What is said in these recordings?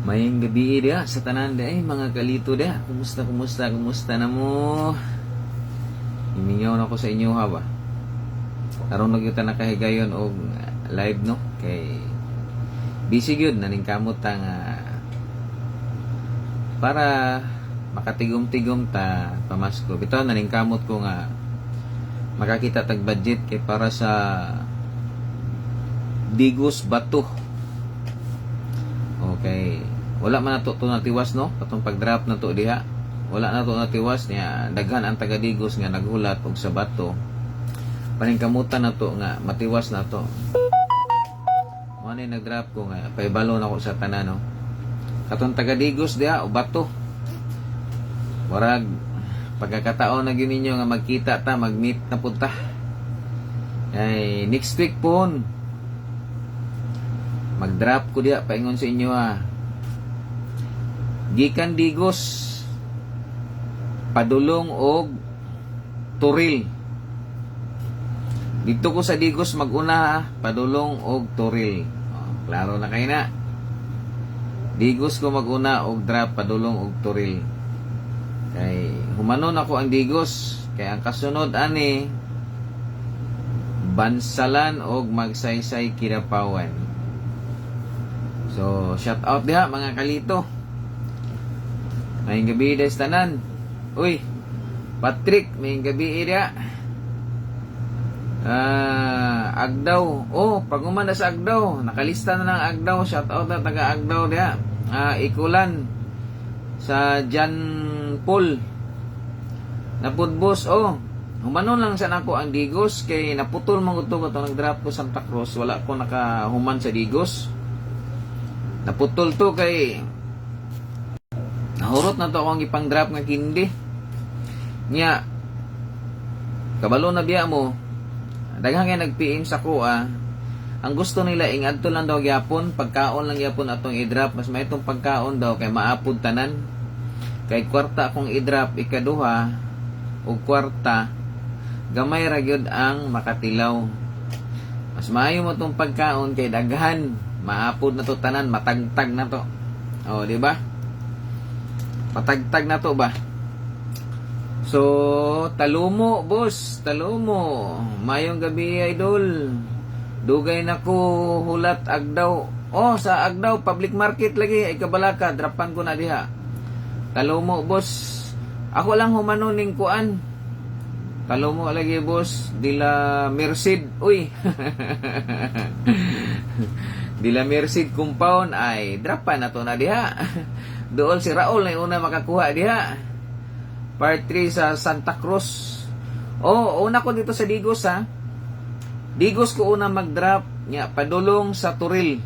Mayang gabi dia sa tanan dia mga kalito dia. Kumusta na mo? Himingaw na ko sa inyo ha ba. Aron na kita nakahigayon og live no kay busy gyud naning kamot ang para makatigom-tigom ta pamasko. Bitaw naning kamot ko nga makakita tag budget kay para sa Digos Bato. Okay. Wala man nato to natiwas no katong pag-drop na to diha. Wala na to natiwas niya daghan ang taga Digos nga naghulat og sa bato. Paningkamutan na to nga matiwas na to. Mo ni nag-drop ko nga paibalo na ko sa tanan no. Katong taga Digos diha o bato. Warag pagkakataon na gyud ninyo nga magkita ta mag-meet na punta. Ay next week pon mag-drop ko diha paingon sa inyo gikan Digos padulong og Turil. Dito ko sa Digos maguna padulong og Turil. Klaro na kay na. Digos ko maguna og drop padulong og Turil. Kay humanon ako ang Digos kay ang kasunod ani Bansalan og Magsaysay Kidapawan. So shout out diha mga kalito. May gabi des tanan. Uy, Patrick, may gabi dia. Agdaw. Oh, paguman na sa Agdaw. Nakalista na ng Agdaw. Shout out na taga Agdaw dia. Ikulan sa Jan Paul. Napudbos. Oh, humanon lang sa nako ang Digos kay naputol man gud to nag-drop ko Santa Cruz. Wala ko nakahuman sa Digos. Naputol to kay nahurot na to akong ipang-drop nga kindi. Nya kabalo na biya mo. Daghang kay nag-PM sa ko ang gusto nila ingadto lang daw gyapon, pagkaon lang gyapon atong i-drop, mas may itong pagkaon daw kay maapod tanan. Kay kwarta akong i-drop ikaduha ug kwarta gamay ra gyud ang makatilaw. Mas maayo mo tong pagkaon kay daghan, maapod na to tanan, matagtag na to. Oh, di ba? Matagtag na to ba? So, talumo, boss. Talumo. Mayong gabi, idol. Dugay na ko hulat Agdaw. Oh, sa Agdaw, public market lagi. Ay kabalaka, drapan ko na diha. Talumo, boss. Ako lang humanon ning kuan. Talumo lagi, boss. Dila Merced. Uy. Dila Merced compound. Ay, drapan na to na diha. Dool si Raul na una makakuha diha. Part 3 sa Santa Cruz. Oh, una ko dito sa Digos Digos ko una mag-drop nya padulong sa Turil.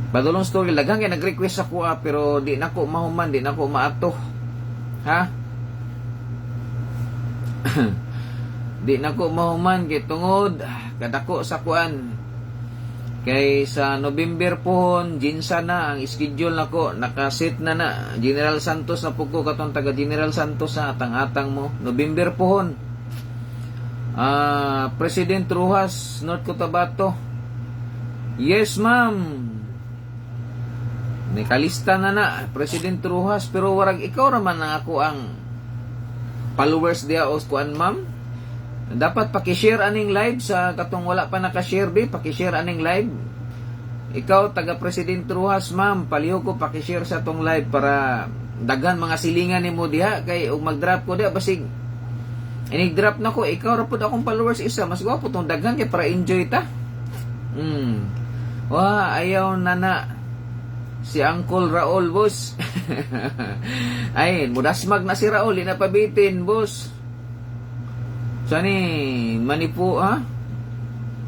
Padulong sa Turil. Daghang kay nag-request ako pero di nako mahuman, di nako maato. Ha? Di nako mahuman kay tungod kadako sa kuan. Kay sa November pohon, ginsa na ang schedule nako, nakasit na General Santos na puko katong taga General Santos atang-atang mo. November pohon. President Rojas, North Cotabato. Yes, ma'am. Nakalista na President Rojas pero warag ikaw raman na ako ang followers dia o kuan, ma'am. Dapat paki-share aning live sa katong wala pa naka-share di, paki-share aning live. Ikaw taga President Rojas, ma'am, paliho ko paki-share sa tong live para daghan mga silingan nimo diha kay ug mag-drop ko diha basig inig-drop na ko ikaw ra pud akong followers isa mas gwapo tong daghan kay para enjoy ta. Ayaw na si Uncle Raul, boss. Ay, mudasmag na si Raul, ina pabitin, boss. Sani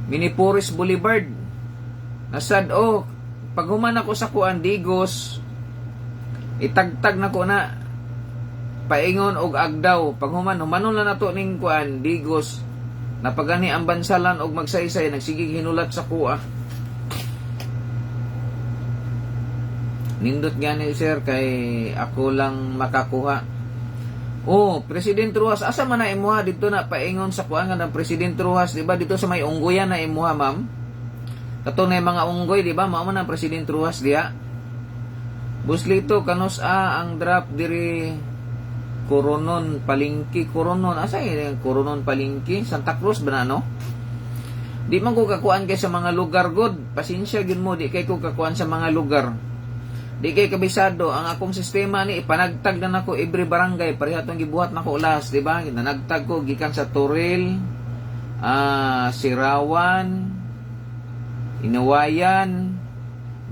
Minipuris Boulevard. Nasad pag human ako sa kuan Digos, itagtag na ko na paingon og Agdaw. Pag humanon na nato ning kuan Digos, napagani ang Bansalan og Magsaysay nagsigig hinulat sa kuha. Nindot gani sir kay ako lang makakuha. President Rojas, asa man na imuha dito na paingon sa kuan nga ng President Rojas, di ba dito sa may unggoyan na imuha, ma'am? Katong na mga unggoy, di ba? Mao man ang President Ruas diha. Buslito kanus ang drop diri Coronon Palingki, Coronon asa yung Coronon Palingki, Santa Cruz ba na, no? Di man ko kakuan kay sa mga lugar god. Pasensya gyud mo, di kay ko kakuan sa mga lugar. Di kay kabisado ang akong sistema ni ipanagtag na nako every barangay pareha tong gibuhat nako ulas, di ba? Nanagtag ko gikan sa Toril, Sirawan, Inawayan,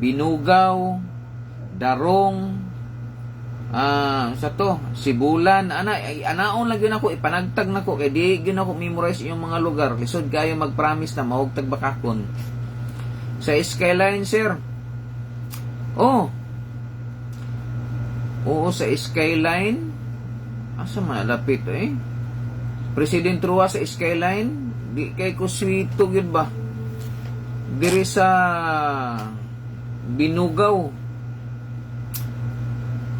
Binugaw, Darong, sa to, Sibulan, anaon lang yun ako, ipanagtag na ko, kaya di yun ako memorize yung mga lugar. Lisod kayo mag-promise na mahugtag bakakon. Sa Skyline, sir. Oo, sa Skyline. Asa malapit President Ruas sa Skyline. Di kay ko swito yun ba? Diri sa Binugaw.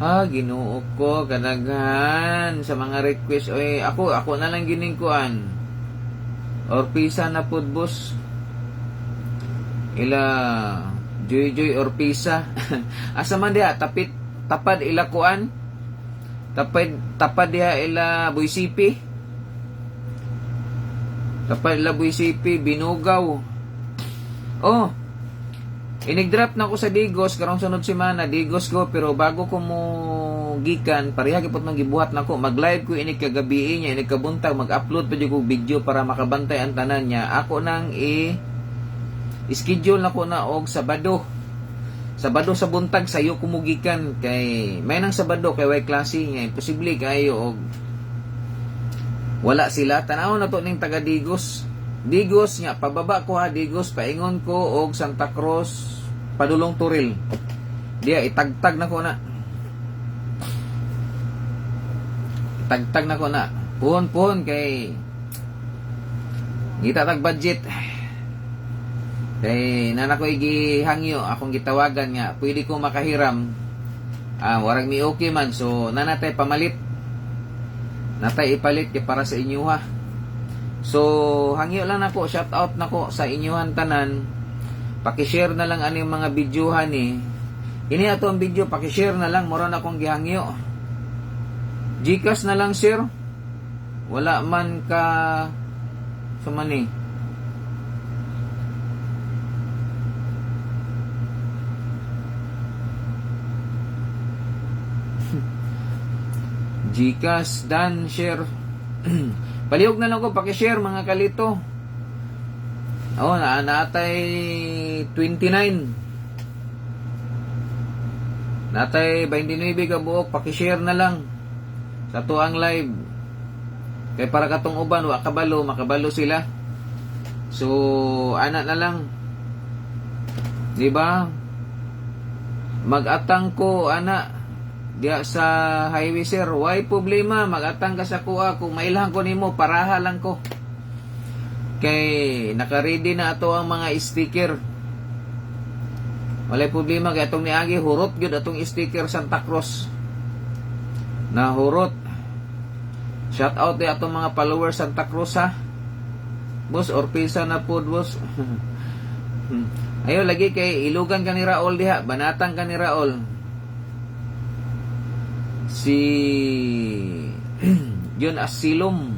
Ginoo ko kadaghan sa mga request. Ako na lang gining kuan. Orpisa na pud boss. Ila Joy Orpisa. Asa man diha tapad ila kuan. Tapad diha ila Buisipi. Tapad ila Buisipi, Binugaw. Inigdrap na ko sa Digos karong sunod semana, Digos ko, pero bago ko mo gikan, pareha gipot nang gibuhat nako, mag-live ko ini kagabi niya, ini kabuntag mag-upload pa jud ko video para makabantay ang tanan niya. Ako nang schedule nako na og Sabado. Sabado sa buntag sayo kumugikan kay may nang Sabado kay way klase nga imposible kayo og wala sila. Tanaw na to ning taga Digos. Digos nga pababa ko Digos paingon ko og Santa Cruz padulong Turil. Diya itagtag na ko na. Itagtag na ko na. Puhon kay ngita tag budget. Kay nana ko igihangyo akong gitawagan nga pwede ko makahiram. Warag mi okay man so nanatay pamalit. Natay ipalit kay para sa inyo ha. So, hangyo lang nako, shout out nako sa inyuhan tanan. Paki-share na lang ani mga videohan Ini ato ang video, paki-share na lang, mura na akong gihangyo. Gcash na lang, sir. Wala man ka sumani. Gcash dan share. Palihog na lang ko, pakishare mga kalito. Natay 29. Natay 29 ka buok, pakishare na lang sa tuang live. Kay para katong uban, makabalo sila. So, anak na lang. Diba? Mag-atang ko, anak. Diya sa highway sir, why problema, magatang ka sa kuha, kung mailahan ko nimo, paraha lang ko. Kay naka-ready na ato ang mga sticker. Walay problema kay atong niagi hurot gyud atong sticker Santa Cruz. Na hurot. Shout out di atong mga followers Santa Cruz ha. Boss Orpisa na pod boss. Ayo lagi kay ilugan ka ni Raul diha, banatang ka ni Raul. Si yun Asilom.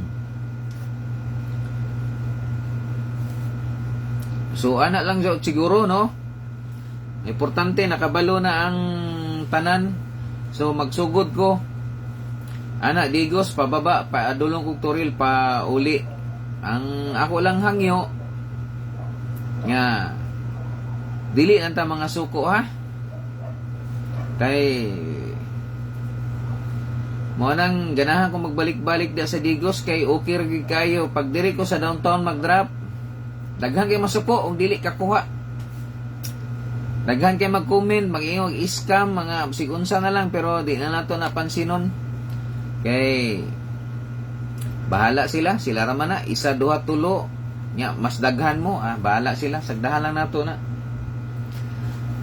So anak lang siguro no. Importante nakabalo na ang tanan. So magsugod ko. Anak Digos pababa paadulong kog Turil pa uli. Ang ako lang hangyo nga dili nanta mga suko ha. Kay mo nang ganahan ko magbalik-balik da sa Digos kay okay ra gid kayo pag diri ko sa downtown mag-drop daghan kay masuko og dili kakuha, daghan kay mag-comment mag-ingog scam mga sigunsa na lang pero di na nato napansinon kay bahala sila ra man na isa duha tulo nya mas daghan mo bahala sila sagdahan lang nato na.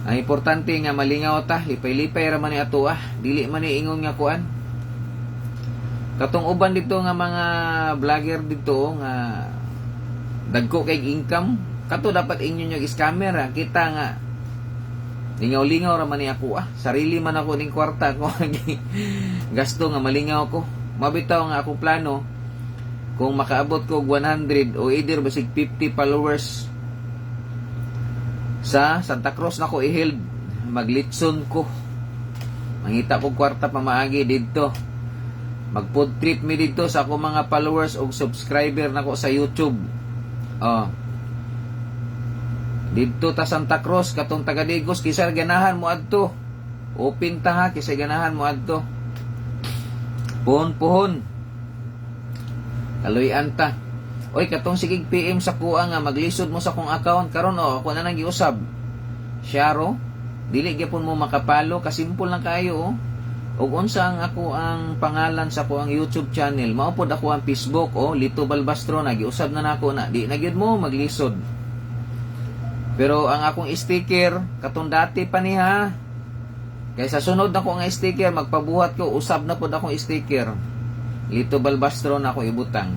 Ang importante nga malingaw ta lipay-lipay ra man ni ato dili man ni ingon nga kuan. Katong uban dito nga mga vlogger dito nga dagko kay income kato dapat inyo yung scammer ha. Kita nga lingaw-lingaw ra man ni ako sarili man ako ning kwarta ko gasto nga malingaw ko mabitaw nga ako plano kung makaabot ko 100 o either basig 50 followers sa Santa Cruz na ko i-held maglitson ko mangita ko kwarta pamaagi didto mag-food trip mi didto sa ako mga followers o subscriber nako sa YouTube didto ta Santa Cruz katong taga Digos kisay ganahan mo adto open ta ha kisay ganahan mo adto puhon kaluyan ta oy katong sigig PM sa kuha nga maglisod mo sa kong account karon ako na nang giusab Sharo dili gyapon mo makapalo kasimple lang kayo ug unsa ang ako ang pangalan sa ko ang YouTube channel mao pod ako ang Facebook Lito Balbastro na giusab na nako na di na gyud mo maglisod. Pero ang akong sticker, katong dati pa niya, kaysa sunod na ko nga sticker, magpabuhat ko, usab na po akong sticker. Lito Balbastro na ako ibutang.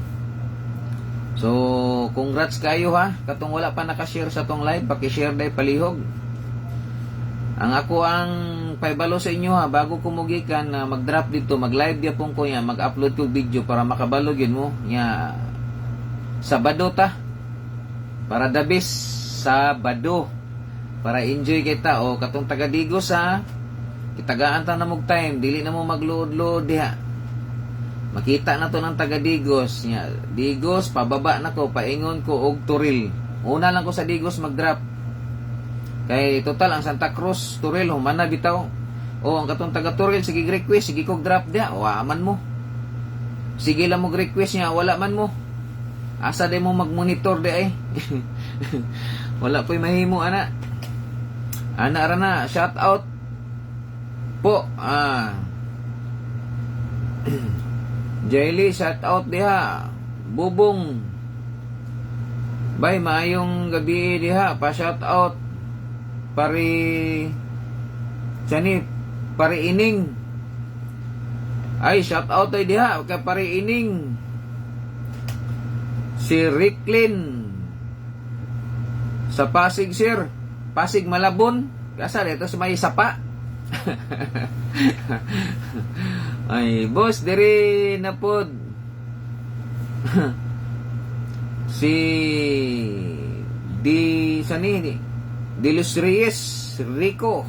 So, congrats kayo ha. Katong wala pa nakashare sa tong live, pakishare day palihog. Ang ako ang paibalo sa inyo ha, bago kumugikan na mag-drop dito, mag-live dia pong ko yan, mag-upload ko video para makabalo yun mo. Nya, Sabado ta. Para dabis. Sabado para enjoy kita katong taga Digos ha kitagaan ta na mog time dili na mo magload-load diha makita na to ng taga Digos nya Digos pababa na ko paingon ko og Turil una lang ko sa Digos mag-drop kay total ang Santa Cruz Turil humana bitaw ang katong taga Turil sige request sige kog drop diha aman mo sige lang mo request nya wala man mo asa day mo mag-monitor di ay wala po'y mahimo ana ra na shout out po Jaili shout out diha Bubong bay maayong gabi diha pa shout out pari ining ay shout out ay diha kay pari ining si Ricklin sa Pasig sir Pasig Malabon kasa dito sa may sapa ay boss diri na pod si Di Los Reyes Rico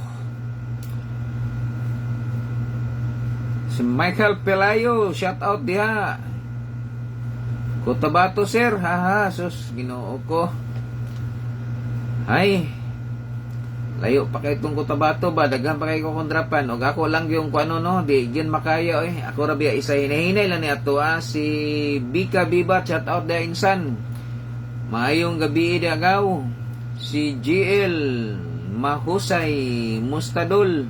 si Michael Pelayo shout out diha Cotabato sir haha sus Ginoo ko ay layo pa kay itong Cotabato ba daghan pa kay ko kontrapan og ako lang yung kuano no di gyud makaya ako ra biya isa hinahinay lang ni ato si Bika Biba shout out da insan maayong gabi di agaw si GL Mahusay Mustadol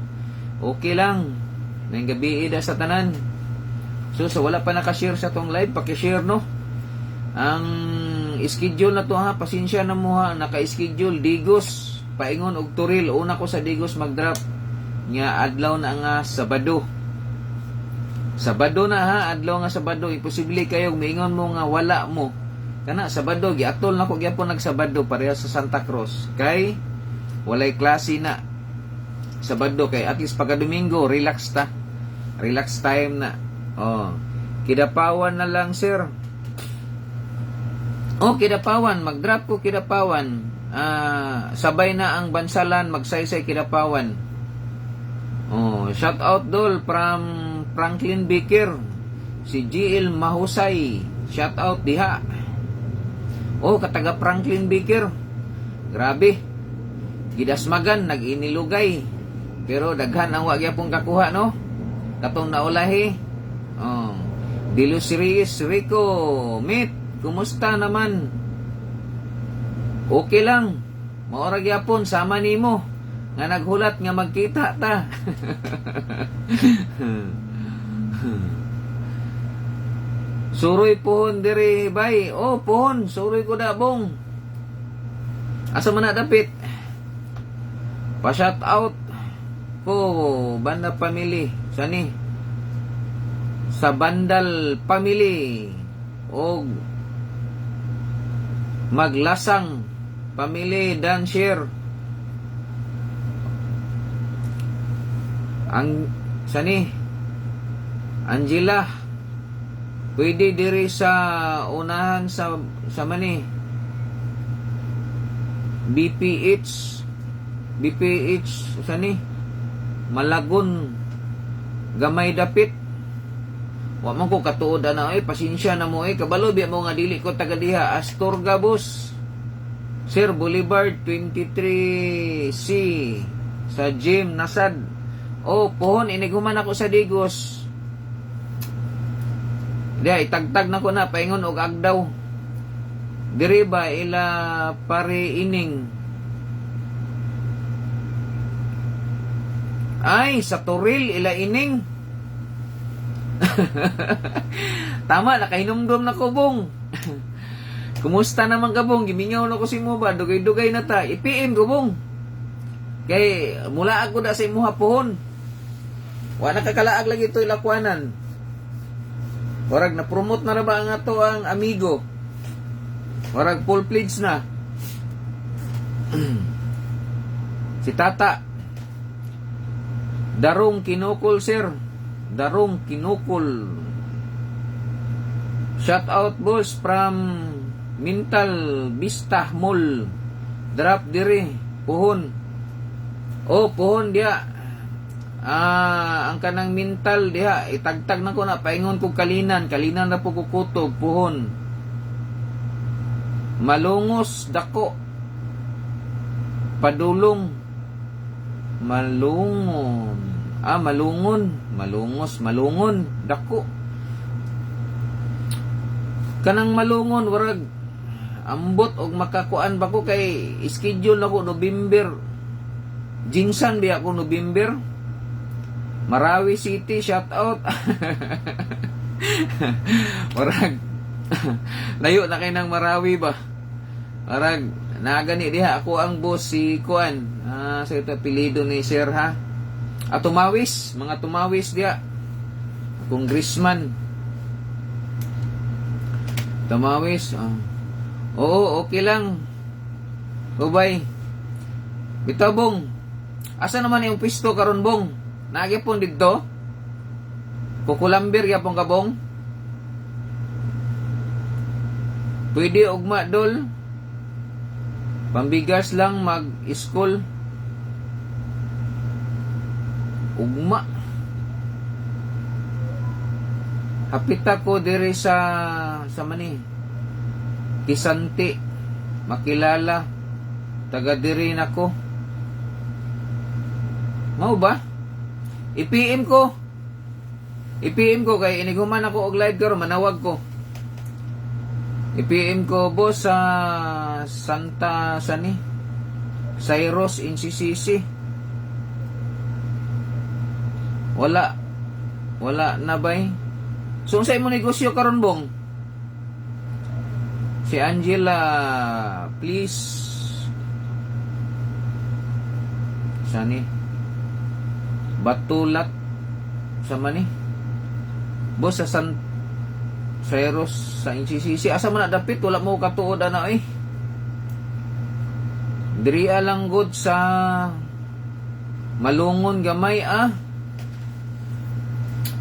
okay lang nang gabi da sa tanan so wala pa naka-share sa tong live paki-share no ang schedule na to ha pasensya na mo ha naka-schedule Digos paingon og Turil una ko sa Digos mag-drop nga adlaw na nga Sabado na ha adlaw nga Sabado imposible kayo miingon mo nga wala mo kana Sabado giatol na ko gyapon nagsabado pareha sa Santa Cruz kay walay klase na Sabado kay at least pagka Domingo relax time na Kidapawan na lang sir Kidapawan mag-drop ko Kidapawan sabay na ang Bansalan magsaysay Kidapawan shout out dol from Franklin Baker si GL Mahusay shout out diha kataga Franklin Baker grabe gidasmagan nag-inilugay pero daghan ang wag yapong kakuha no katong naulahi Di Los Reyes Rico meet kumusta naman? Okay lang. Maura gyapon sama nimo nga naghulat nga magkita ta. Suroy pohon diri bay. Pohon, suroy ko dabong. Asa man na dapit? Pa shout out ko banda family. Sani? Sa Bandal family og Maglasang family dan share. Ang sani Angela, pwede diri sa unahan sa mani BPH sani Malagon gamay dapit. Wa man ko katuod na pasensya na mo kabalo biya mo nga dili ko taga diha. Astorga boss, Sir Boulevard 23C sa gym Nasad. Pohon iniguman ako sa Digos. Diya itagtag na ko na paingon og agdaw. Diri ba ila pare ining. Ay sa Toril ila ining. Tama, nakahinumdum na ko bong. Kumusta naman ka bong? Gimingaw na ko si mo ba? Dugay-dugay na ta. I-PM ko bong. Kay mula ako na sa imuha pohon. Wa nakakalaag lagi ito ilakwanan. Warag na-promote na ba ang ato ang amigo? Warag full pledge na. Si Tata. Darong kinukol sir. Darong kinukol. Shout out boss from Mental Vista Mall. Drop diri pohon. Pohon dia. Ang kanang mental diha itagtag na ko na paingon ko kalinan na po kukutob pohon. Malungos dako. Padulong. Malungon. Malungon dako. Kanang malungon warag ambot og makakuan ba ko kay schedule ako November. Jinsan biya ko November. Marawi City, shout out. Warag layo na kay nang Marawi ba. Warag nagani diha ako ang boss si Kuan. Sa ito apelyido ni Sir ha. Tumawis, mga tumawis diha. Congressman. Tumawis. Oo, okay lang. Bye. Bitaw bong. Asa naman yung pisto karon bong? Nagipon dito. Kukulambir yapon kabong. Pwede ugma dol. Pambigas lang mag-school. Ugma. Hapita ko diri sa mani. Kisanti. Makilala. Taga diri nako. Mau ba? I-PM ko kay iniguman ako og live karon manawag ko. I-PM ko boss sa Santa Sani Cyrus in CCC. Wala na bay. So unsay mo negosyo karon bong? Si Angela, please. Sani Batulat sa mani. Boss sa San Cyrus sa NCCC. Asa man na dapit wala mo katuod ana Diri lang good sa Malungon gamay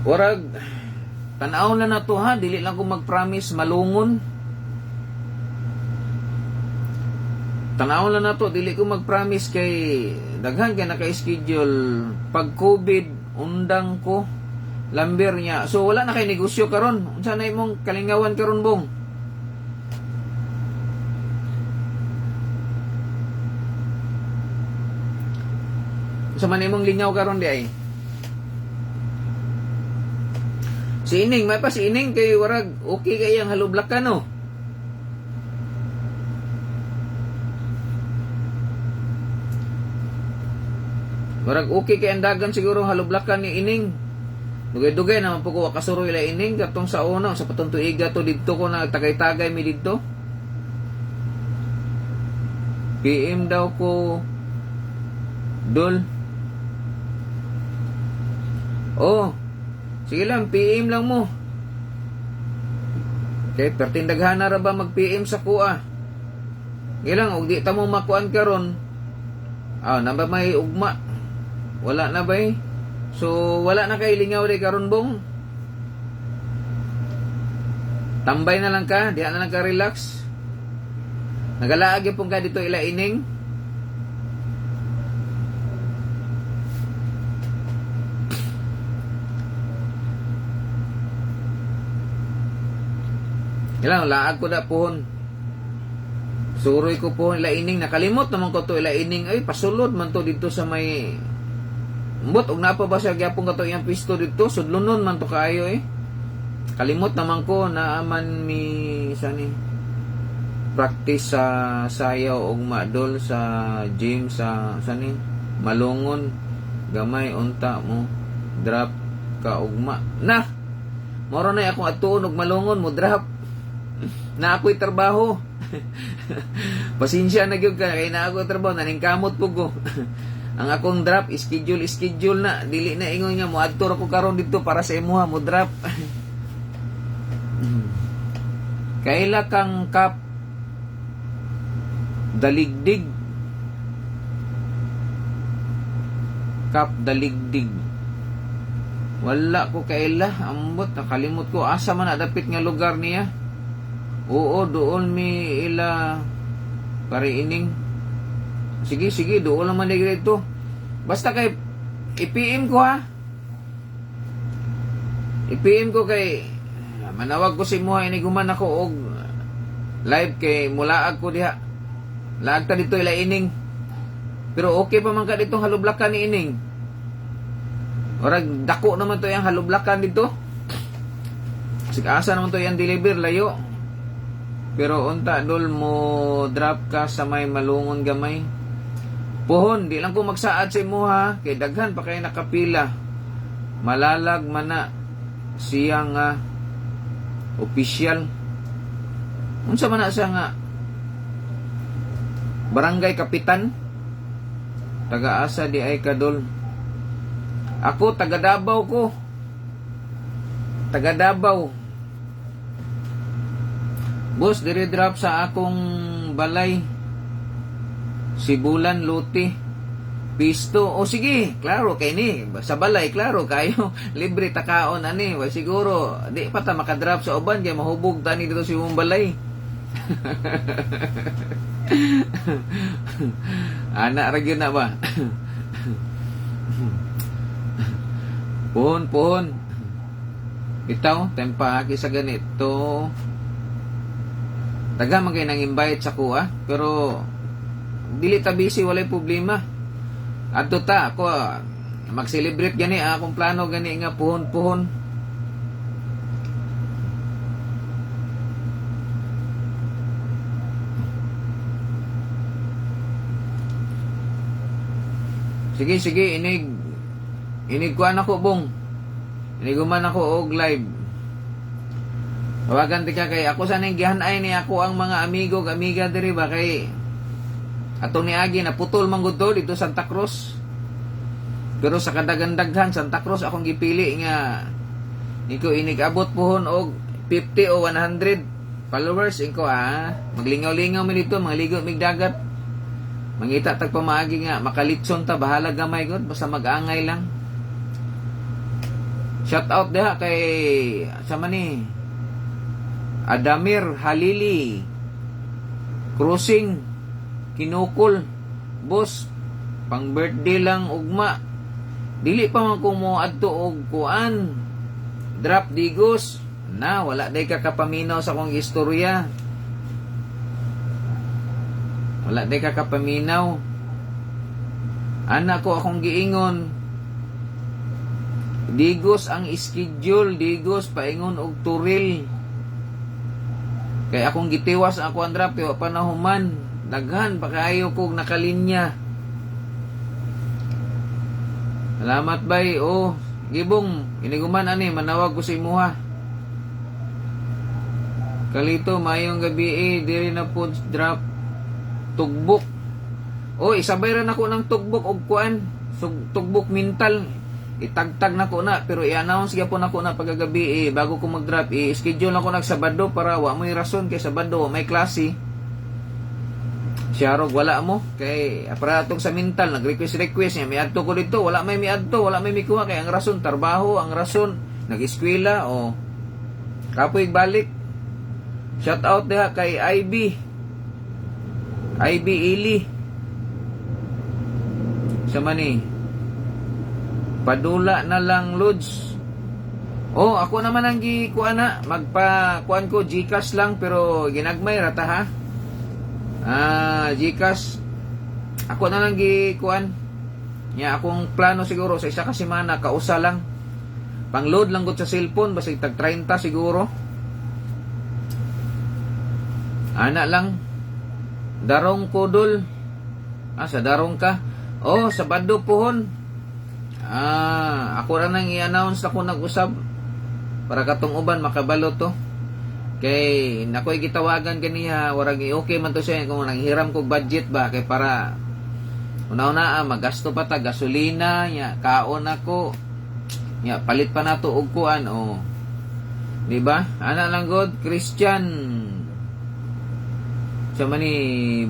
Warag tan-aw na to ha, dili lang ko mag-promise Malungon. Tanaw lang na to, dili ko mag-promise kay daghan kay naka-schedule. Pag COVID, undang ko, lambir niya. So wala na kay negosyo karon. Unsa na imong kalingawan karon bong? Unsa man imong lingaw karon di ay? Si Ining, may pa si Ining kay warag okay kay ang halublakan no. Barag okay kay andagan siguro halublakan ni Ining. Dugay-dugay naman po ko kasuroy la Ining katong sa una sa patong tuiga to didto ko na tagay-tagay mi didto. PM daw ko Dol. Sige lang, PM lang mo. Okay, pertindaghan na ra ba mag-PM sa kuha? Gilang og di ta mo makuan karon. Naba may ugma. Wala na ba eh? So wala na kay lingaw di karon bong. Tambay na lang ka, di na lang ka relax. Nagalaag yung ka dito ila ining. Ilang laag ko na pohon. Suroy ko pohon ila ining. Nakalimot naman ko to ila ining. Ay pasulod man to dito sa may mbot og napa ba siya gyapon ka to iyang pisto dito. Sudlunon man to kaayo eh. Kalimot naman ko na aman mi sani practice sa sayaw og madol sa gym sa sani malungon gamay unta mo drop ka ugma na moro na akong atuon og malungon mo drop na ako'y trabaho. Pasensya na gyud ka kay na ako trabaho naning kamot pug ko. Ang akong drop schedule na dili na ingon nga mo adto ko karon dito para sa imuha mo drop. Kaila kang kap daligdig. Kap daligdig. Wala ko kaila. Ambot, nakalimot ko. Asa man adapit nga lugar niya? Oo, doon mi ila pariining. Sige, doon lang man dito. Basta kay i-PM ko ha. I-PM ko kay manawag ko si Muha iniguman ako og live kay mulaag ko diha. Laag ta dito ila ining. Pero okay pa man ka ditong halublakan ni ining. Orag dako naman to yang halublakan dito. Sig asa naman to yang deliver layo. Pero unta dol mo drop ka sa may malungon gamay. Pohon, di lang ko magsaad sa Muha kay daghan pa kay nakapila. Malalag man na siyang official. Unsa man na siya nga barangay kapitan taga-asa di ay kadol. Ako taga Davao ko. Taga Davao. Boss, dire drop sa akong balay. Sibulan Luti. Pisto. O sige, klaro kay ni. Sa balay, klaro kayo. Libre takaon ani. Way siguro, di pa ta makadrop sa uban kay mahubog tani dito si mong balay. Anak ra gyud na ba? Pohon. Bitaw, tempa aki sa ganito. Taga man kay nang invite sa kuha, pero dili ta busy, walay problema. Adto ta ako mag-celebrate gani akong plano gani nga puhon-puhon. Sige inig kuan ako bong. Iniguman ako og live. Tawagan ti ka kay ako sa ning gihan-ay ni ako ang mga amigo amiga diri ba kay ato ni agi na putol man gud to dito Santa Cruz. Pero sa kadaghan-daghan Santa Cruz akong gipili nga niko inig-abot pohon og 50 o 100 followers inko maglingaw-lingaw mi dito mga ligo mig dagat. Mangita tag pamaagi nga makalitson ta bahala gamay gud basta mag-angay lang. Shout out diha kay sa mani Adamir Halili Crossing Kinukul boss pang birthday lang ugma dili pa man ko mo adto og kuan drop digos na wala day ka kapaminaw sa akong istorya, wala day ka kapaminaw ana ko akong giingon digos ang schedule digos paingon og turil kay akong gitiwas ako ang drop kay wa panahuman daghan pa kaayo kog nakalinya. Salamat bay. Gibong iniguman ani manawag ko sa imuha. Kalito mayong gabi diri na pod drop tugbok. Isabay ra nako ng tugbok og kuan, tugbok mental. Itagtag nako na pero i-announce gyapon nako na pagagabi bago ko mag-drop schedule nako nag Sabado para wa mo'y rason kay Sabado may klase. Siyarog wala mo kay aparatong sa mental nag-request niya miadto ko dito, wala may miadto, wala may mikuha kay ang rason trabaho, ang rason nag-eskwela o kapoy balik. Shout out diha kay IB Ili sa mani padula na lang Lods. Oh, ako naman ang gikuan na magpa-kuan ko GCash lang pero ginagmay rata ha. GCash ako na lang gikuan nya akong plano siguro sa isa ka semana kausa lang pang load lang gud sa cellphone basta tag 30 siguro ana lang darong kodol sa darong ka Sabado pohon ako ra nang i-announce ako nag-usab para katong uban makabalo to. Kay nakoy gitawagan kaniya warag okay man to siya kung nanghiram kog budget ba kay para una-una magasto pa ta gasolina nya kaon ako nya palit pa nato og kuan di ba ana lang god Christian sa mani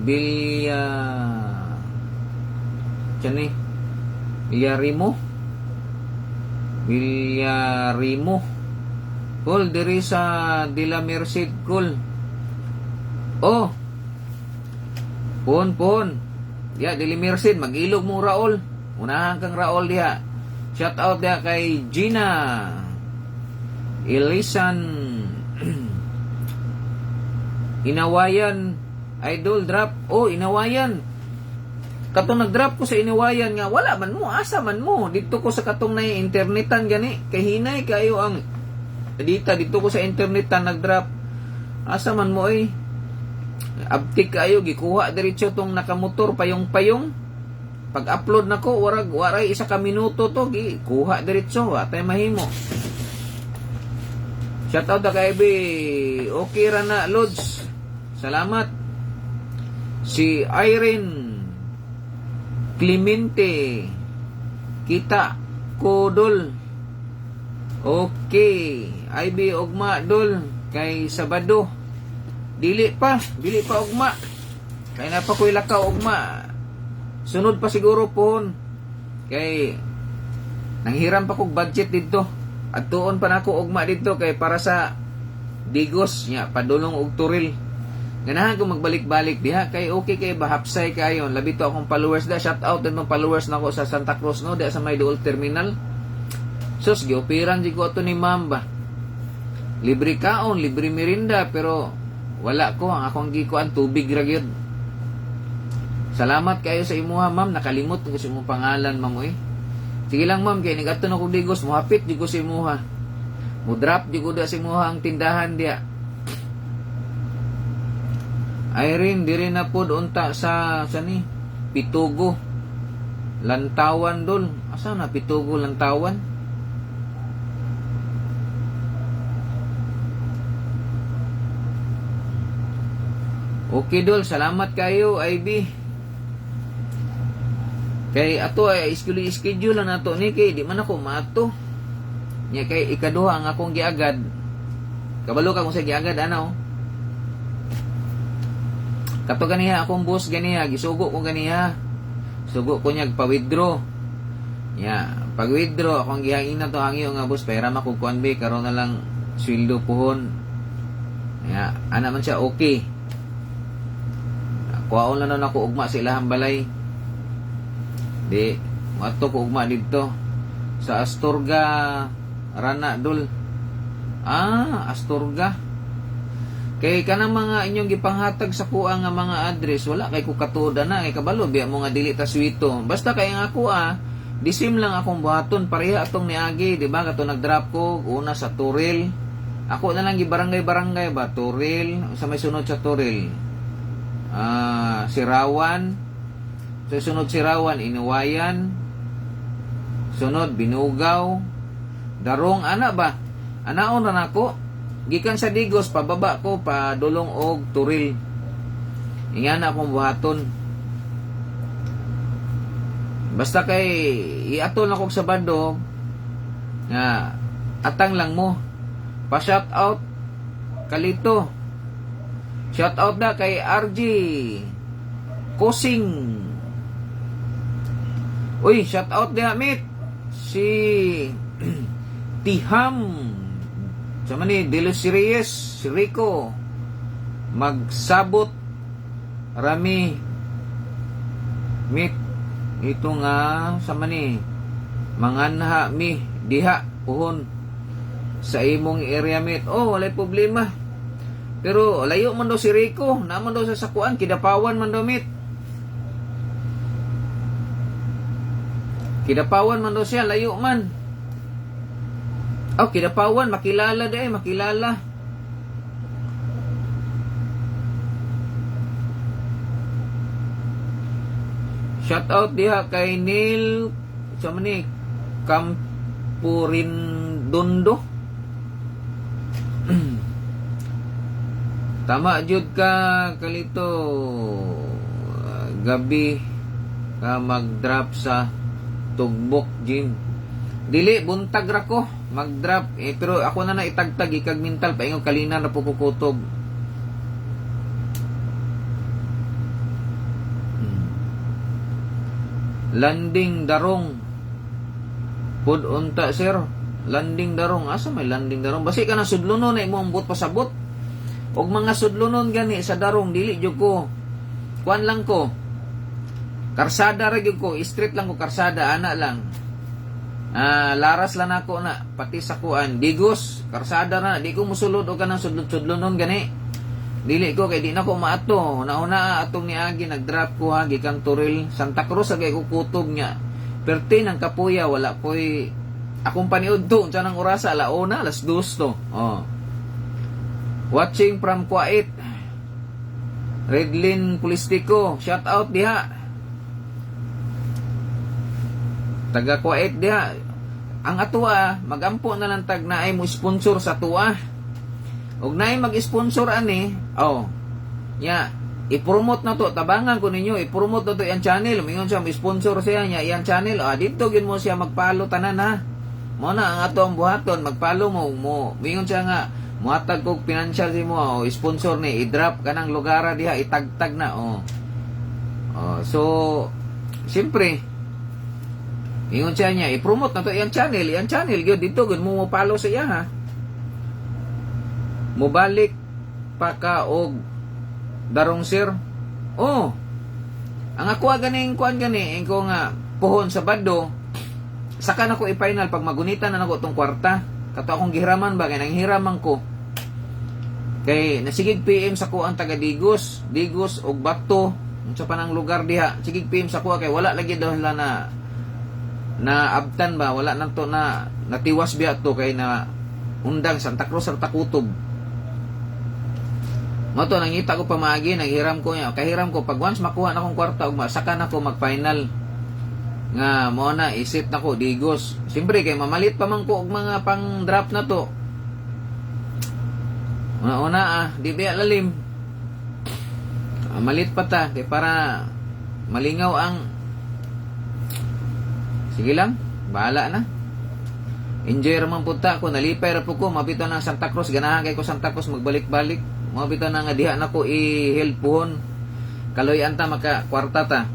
Villarimo Kul, diri sa De La Merced, kul. Pon. Ya, De La Merced, mag-ilog mo Raul. Unahan kang Raul diha. Shout out diha kay Gina. Elisan. Inawayan. Idol drop. Inawayan. Katong nag-drop ko sa Inawayan nga, wala man mo, asa man mo. Dito ko sa katong na internetan gani. Kay hinay kayo ang dito ko sa internet nag-drop. Asa man mo abtik kayo gikuha diretso tong nakamotor payong pag-upload nako waray isa ka minuto to gikuha diretso atay mahimo. Shout out kay okay ra na Lods. Salamat. Si Irene Clemente kita kodol. Okay, IB ugma dol kay Sabado. Dili pa ugma. Kay napa koy lakaw ugma. Sunod pa siguro pohon. Kay nanghiram pa kog budget dito. At tuon pa nako ugma dito kay para sa Digos nya padulong og turil. Ganahan ko magbalik-balik diha kay okay kay bahapsay kayo. Labi to akong followers da. Shout out din mga followers nako sa Santa Cruz no, diha sa may dual terminal. Sus, giopiran di ko ito ni ma'am ba. Libre kaon, libre merinda, pero wala ko. Ang akong gikuan, tubig ra gyud. Salamat kayo sa imuha, ma'am. Nakalimot ko sa imong pangalan, ma'am. Sige lang, ma'am. Kaya nag-ato na kong Digos. Muhapit di ko sa imuha. Mudrop di ko da sa imuha ang tindahan diya. Irene, diri na po unta sa ni Pitugo. Lantawan, dol. Asa na Pitugo, Lantawan? Okay dol, salamat kayo IB. Kay ato ay schedule na nato ni kay di man ako maato. Nya kay ikaduha ang akong giagad. Kabalo ka kung sa giagad ano. Kato ganiha akong boss ganiha, gisugo ko ganiha. Sugo ko niya pa-withdraw. Nya, pag-withdraw akong gihangin na to hangyo nga boss, pera makukuan be karon na lang sweldo pohon. Nya, ana man siya okay. Kuwaon lang na ako ugma sa ilahang balay. Di, mato ko ugma dito. Sa Astorga, Rana, dul. Astorga. Kay kanang mga inyong gipanghatag sa kuha nga mga address, wala kay ko katuda na. Kay kabalo, biya mo nga dili ta swito. Basta kay nga kuha, disim lang akong buhaton. Pareha atong niagi, di ba? Kato nag-drop ko, una sa Turil. Ako na lang gibarangay-barangay ba? Turil, sa may sunod sa Turil. Sirawan. So sunod Sirawan, Inawayan. Sunod Binugaw. Darong ana ba? Anaon ra nako. Gikan sa Digos pababa ko pa dulong og Turil. Ingana akong buhaton. Basta kay iaton ako sa Sabado nga atang lang mo. Pa shout out Kalito. Shout out na kay RG Kosing. Uy, shout out diha mit. Si Tiham. Sama ni Delos Reyes, si Rico. Magsabot rami mit. Ito nga sama ni manganha mi diha puhon sa imong area mit. Oh, walay problema. Pero layo man daw si Rico, naman daw sa sakuan, Kidapawan man daw mit. Kidapawan man daw siya, layo man. Oh, Kidapawan, makilala dahi, makilala. Shout out diha kay Neil sa ni Campurindondo. Tama jud ka kalito gabi ka mag-drop sa Tugbok Gym. Dili buntag ra ko mag-drop pero ako na itagtag ikag mental paingon kalina na pukukutob. Landing Darong. Pud unta sir. Landing Darong. Asa may landing Darong? Basi ka na sudlunon na imong ambot pasabot. Og mga sudlunon gani sa Darong dili jud ko. Kuan lang ko. Karsada ra gyud ko, street lang ko karsada ana lang. Laras lang ako na pati sa kuan. Digos, karsada na di ko mosulod og kanang sudlon-sudlonon gani. Dili ko kay di na ko maato. Nauna atong niagi nag-drop ko ha gikan Turil Santa Cruz agay ko kutob niya. Perti ng Kapuya wala koy akong paniud to unsa nang orasa alauna alas 2 to. Oh. Watching from Kuwait. Redlin Pulistico, shout out diha. Taga Kuwait diha. Ang atua magampo na lang tag na ay mo sponsor sa atua. Og naay mag-sponsor ani, i-promote na to, tabangan ko ninyo, i-promote na to yung channel, mingon siya, sponsor siya niya, yung channel, dito gin mo siya magpalo tanan ha. Mo na ang ato ang buhaton, magpalo mo, mingon siya nga, muhatag kog financial si mo, sponsor ni, i-drop ka ng lugar diha, itagtag na, so, siyempre, mingon siya niya, i-promote na to yung channel, yun, dito gin mo palo sa iya ha. Mubalik pa ka og Darong sir. Oh. Ang ako ganing kuan gani ko nga puhon sa Baddo. Saka na ko i-final pag magunitan na nako tong kwarta. Kato akong gihiraman ba kay nang hiraman ko. Kay nasigig PM sa ko ang taga Digos og Bato unsa pa nang lugar diha. Sigig PM sa ko kay wala lagi daw sila na abtan ba wala nang to na natiwas biya to kay na undang Santa Cruz sa Takutob. Mato nangita ko pamagi, naghiram ko niya. Kahiram ko pag once makuha na akong kwarta ug saka na ko mag-final. Nga mo na isip na ko Digos. Siyempre kay mamalit pa man ko og mga pang-drop na to. Una di biya lalim. Malit pa ta kay para malingaw ang sige lang, bahala na. Enjoy ra man punta ko, nalipay ra po ko, mabito na Santa Cruz, ganahan kay ko Santa Cruz magbalik-balik. Mabito na nga diha na ko i-helpuhon. Kaloyan ta maka kwarta ta.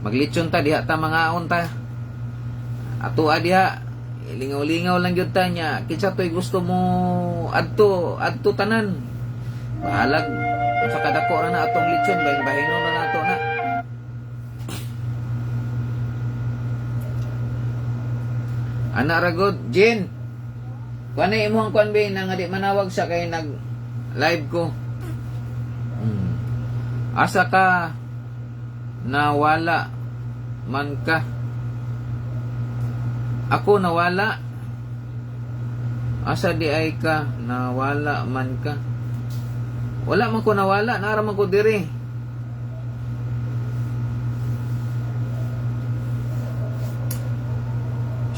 Maglitsyon ta diha ta mga unta. Ato diha lingaw-lingaw lang gyud ta nya. Kinsa toy gusto mo adto tanan. Bahalag sa kadako ra na atong litsyon bahin-bahinon na nato na. Ana ragod Jen. Kuan imong kuan be na nga di manawag sa kay nag live ko. Asa ka nawala man ka? Ako nawala. Asa di ay ka nawala man ka? Wala man ko nawala, naraman ko diri.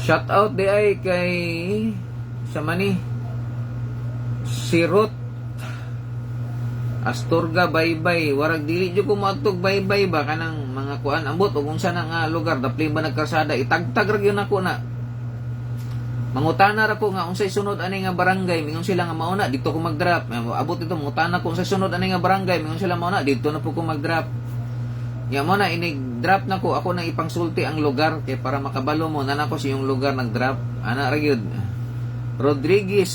Shout out di ay kay sa mani si Ruth Astorga baybay, warag dili jud ko moadtog baybay ba kanang mga kuan ambot ug unsa na nga lugar dapli ba nagkarsada itagtag ra gyud nako na. Mangutana ra ko nga unsay sunod ani nga barangay, mingon sila nga mauna dito ko mag-drop. Abot ito mangutana ko unsay sunod ani nga barangay, mingon sila mauna dito na po ko mag-drop. Ya mo na inig-drop na ko ako nang ipangsulti ang lugar kay para makabalo mo na nako sa iyong lugar nag-drop. Ana ra gyud. Rodriguez.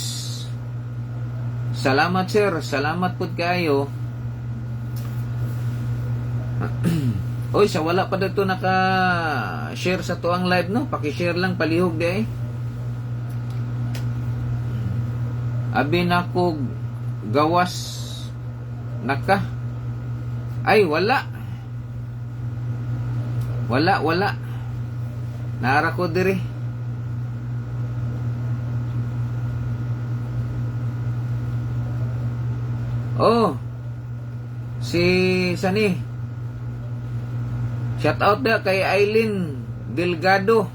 Salamat sir, salamat pud kayo. Oy, sa wala pa dito naka-share sa tuang live no, paki-share lang palihog di. Abi nako gawas naka. Ay wala. Wala. Nara ko diri. Oh. Si Sani. Shout out na kay Aileen Delgado.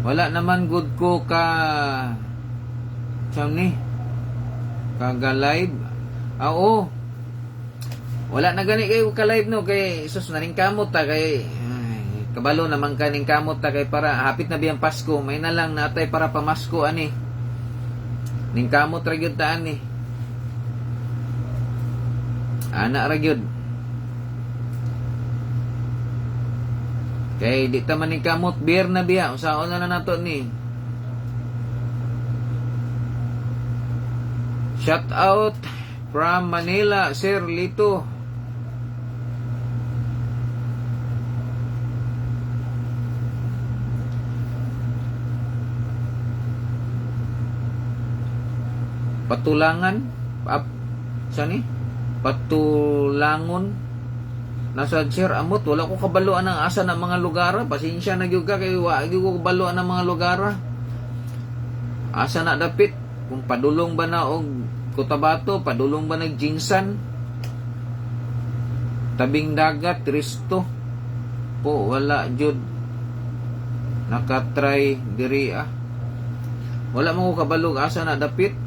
Wala naman good ko ka ni kaga live. Oo. Wala na gani kayo ka live no kay sus naning kamot ta kay kabalo naman kaning kamot ta kay para hapit na biyang Pasko may na lang natay para pamasko ani. Ning kamot ra gyud ta ani. Ana ra gyud. Kay di ta man ning kamot beer na biya usaon na nato ni. Shout out from Manila, Sir Lito. Patulangan, sani? Patulangon. Nasa Sir Amot, wala ko kabaluan ng asa ng mga lugar. Pasensya na gyud ka kay wa gyud ko kabaluan ng mga lugar. Asa na dapit kung padulong ba na og Cotabato, padulong ba nag-Jinsan? Tabing dagat, Risto. Po, wala jud. Nakatry diri Wala mo ko kabalog asa na dapit.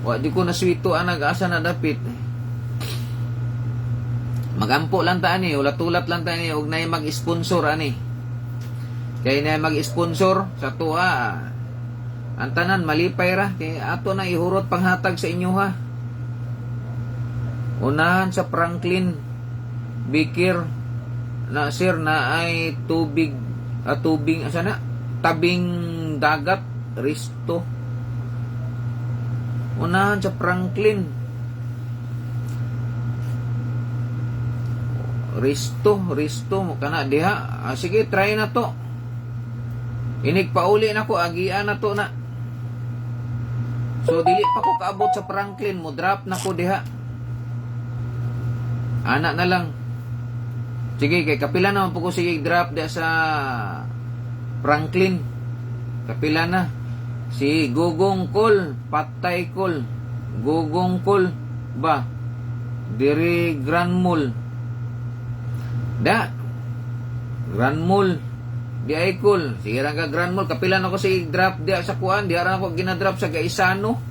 Wa di ko naswito ang nag-asa na dapit. Magampo lang ta ani, ulat-ulat lang ta ani og nay mag-sponsor ani. Kay nay mag-sponsor sa tuwa. Ang tanan malipay ra kay ato na ihurot panghatag sa inyo ha. Unahan sa Franklin Bikir na sir na ay tubig asa na tabing dagat Risto. Unahan sa Franklin Risto kana diha. Sige try na to. Inig pauli na ko agian na to na. So dili pa ko kaabot sa Franklin mo drop na ko diha. Ana na lang. Sige kay kapila naman po ko sige drop diha sa Franklin. Kapila na. Si Gugong Kol, Patay Kol. Gugong Kol ba? Diri Grand Mall. Da. Grand Mall. Di ay cool. Sige ra ka Grand Mall. Kapilan ako si drop dia sa kuan. Di ara ako ginadrop sa Gaisano.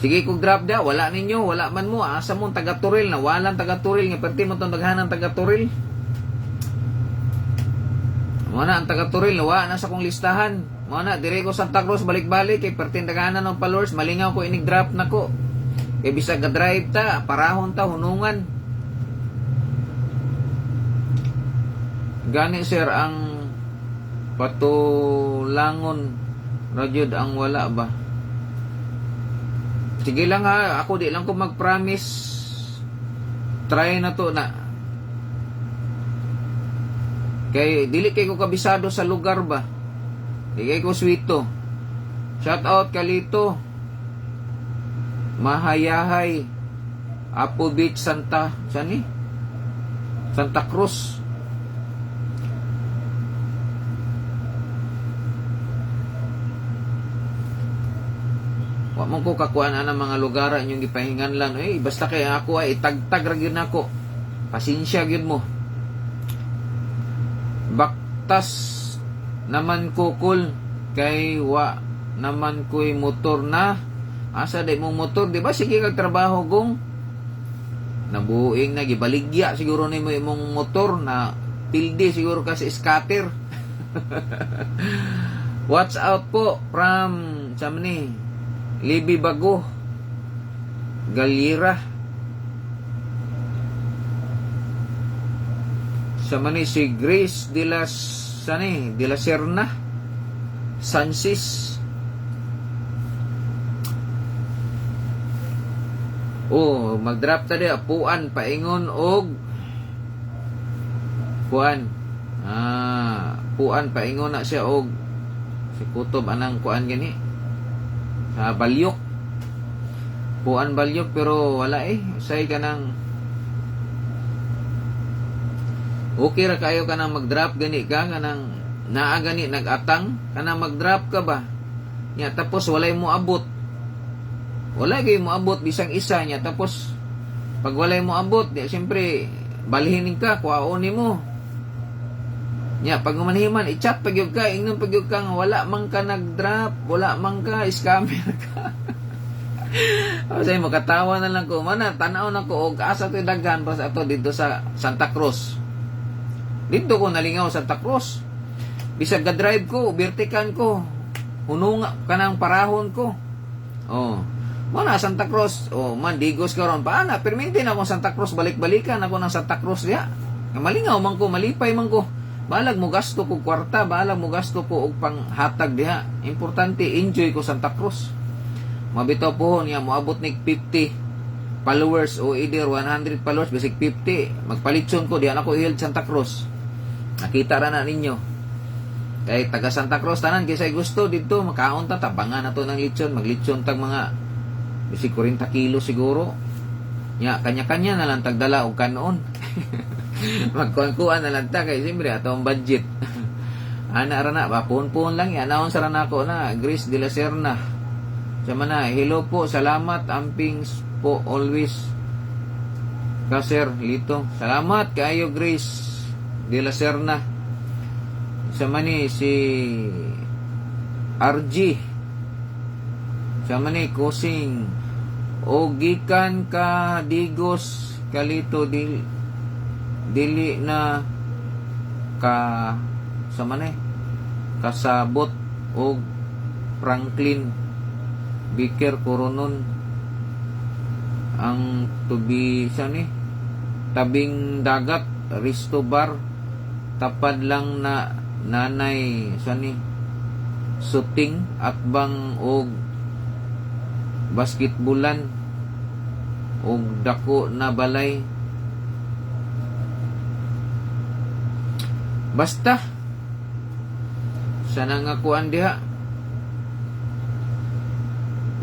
Sige kog drop dia. Wala ninyo. Wala man mo. Asa mo taga Turil. Na walang taga Turil. Nga perti mo itong daghanan taga Turil. Muna ang taga Turil. Wala na sa kong listahan. Muna dire ko Santa Cruz balik-balik. Kay perti daghanan ng followers. Malingaw ko inig drop na ko. Kay bisag ga-drive ta. Parahon ta. Hunungan. Gani sir ang patulangon radyod ang wala ba? Sige lang ha, ako di lang ko mag-promise. Try na to na. Kay dili kay ko kabisado sa lugar ba? Di kay ko swito. Shout out Kalito. Mahayahay. Apo Beach Santa Cruz. Wa man ko kakuan ang mga lugar inyong gipahingan lang. Basta kay ako ay itagtag ra gyud nako. Pasensya gyud mo. Baktas naman ko kul kay wa naman ko'y motor na. Asa day mo motor, di ba? Sige kag trabaho gong. Nabuing na gibaligya siguro nimo imong motor na pildi siguro kasi scatter. Watch out po from Chamni, Libby Bago, Galira. Chamni si Grace de la Serna, Sansis. Oh, mag-drop ta dia puan paingon og puan. Puan paingon na siya og si kutob anang kuan gani. Sa balyok. Puan balyok pero wala say kanang okay ra kayo kanang mag-drop gani ka kanang naa gani nag-atang kanang mag-drop ka ba. Nya tapos walay mo abot. Wala kayo mo abot bisang isa niya tapos pag walay mo abot di siyempre balhin ka kuhaon mo nya pag manhiman i-chat pagyud ka ingnon pagyud ka nga wala man ka nag-drop wala man ka scammer ka. Say makatawa na lang ko mana tan-aw na ko og asa to daghan pa sa ato dito sa Santa Cruz. Dito ko nalingaw Santa Cruz bisag ga-drive ko vertikan ko hununga kanang parahon ko Mana Santa Cruz, mandigos karon pa ana, permintin ako Santa Cruz balik-balikan ako ng Santa Cruz diha. Malingaw man ko, malipay man ko. Balag mo gasto ko kwarta, balag mo gasto ko og panghatag diha. Importante enjoy ko Santa Cruz. Mabitaw po niya moabot nig 50 followers o either 100 followers basic 50. Magpalitson ko diha ako ihil Santa Cruz. Nakita ra na ninyo. Kay taga Santa Cruz tanan kisay gusto dito makaon ta tabangan nato ng litson, maglitson tag mga bisi 40 kilo siguro. Nya kanya-kanya na lang tagdala og kanon. Magkuan-kuan na lang ta kay siyempre ato ang budget. Ana ra na bapon-pon lang ya naon sa nako na Grace de la Serna. Sama na hello po, salamat amping po always. Ka sir Lito. Salamat kaayo Grace de la Serna. Sama ni si RG. Sama ni Kusing o gikan ka digos kalito dili na ka sama ni kasabot og Franklin Biker Coronon ang tubi sa ni tabing dagat Risto Bar tapad lang na nanay sa ni shooting at bang og basketbulan og dako na balay basta sana nga kuan diha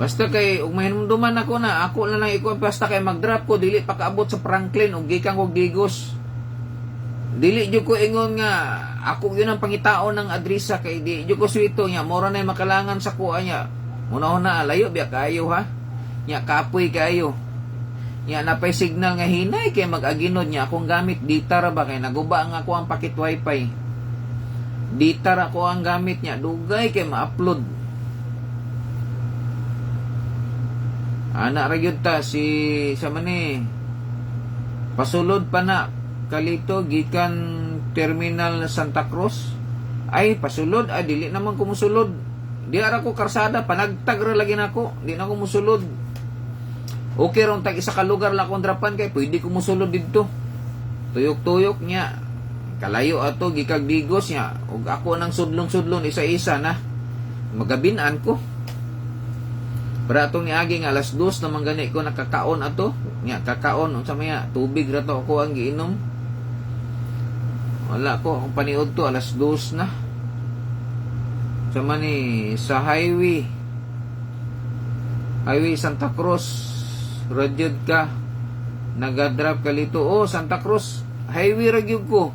basta kay ug mahinumduman ako na ako na lang ikuan basta kay mag-drop ko dili pa kaabot sa Franklin ug gikan og Digos dili jud ko ingon nga ako yun ang pangitaon ng adresa kay di jud ko suwito nya mora na makalangan sa kuha nya una layo biya kayo ha nya kapoy kayo nya napay signal nga hinay kay mag-aginod nya akong gamit data ra ba kay naguba nga ako ang pakit wifi data ra ko ang gamit nya dugay kay ma-upload ana ra gyud ta si sa mani pasulod pa na kalito gikan terminal Santa Cruz ay pasulod dili naman ko musulod di ara ko karsada panagtag ra lagi nako di na ko musulod okay ron tag isa ka lugar la akong drapan kay pwede ko musulod didto tuyok-tuyok nya kalayo ato gikag Digos nya ug ako nang sudlon-sudlon isa-isa na magabinan ko para atong niagi nga alas 2 naman gani ko nakakaon ato nya kakaon unsa maya tubig ra to ako ang giinom wala ko akong paniod to alas 2 na sama ni sa highway Santa Cruz radyod ka nagadrop ka lito Santa Cruz highway ragyod ko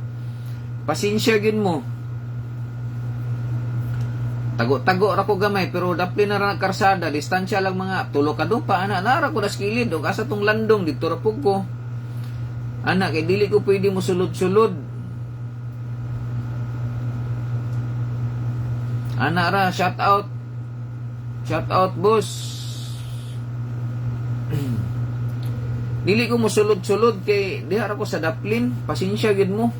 pasensya gyud mo tago-tago ra ko gamay pero dapli na ra karsada distansya lang mga tulo ka pa ana nara ko na skilid og asa tong landong dito ra pug ko ana kay dili ko pwede mo sulod-sulod ana ra shout out boss dili ko mo sulod-sulod kay diha ra ko sa daplin pasensya gyud mo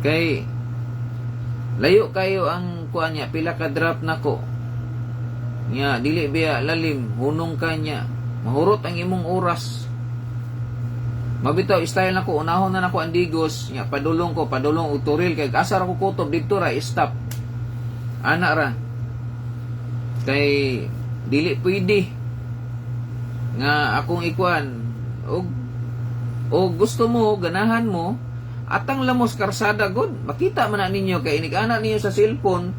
kay Layo kayo ang kuan niya, pila ka drop nako. Nya dili biya lalim, hunong ka niya. Mahurot ang imong oras. Mabitaw style nako, unahon na nako ang digos, nya padulong og turil kay asar ako kutob didto ra stop. Ana ra. Kay dili pwede nga akong ikuan og gusto mo, ganahan mo, atang lamos karsada god, makita man na ninyo kay inig-ana ninyo sa cellphone,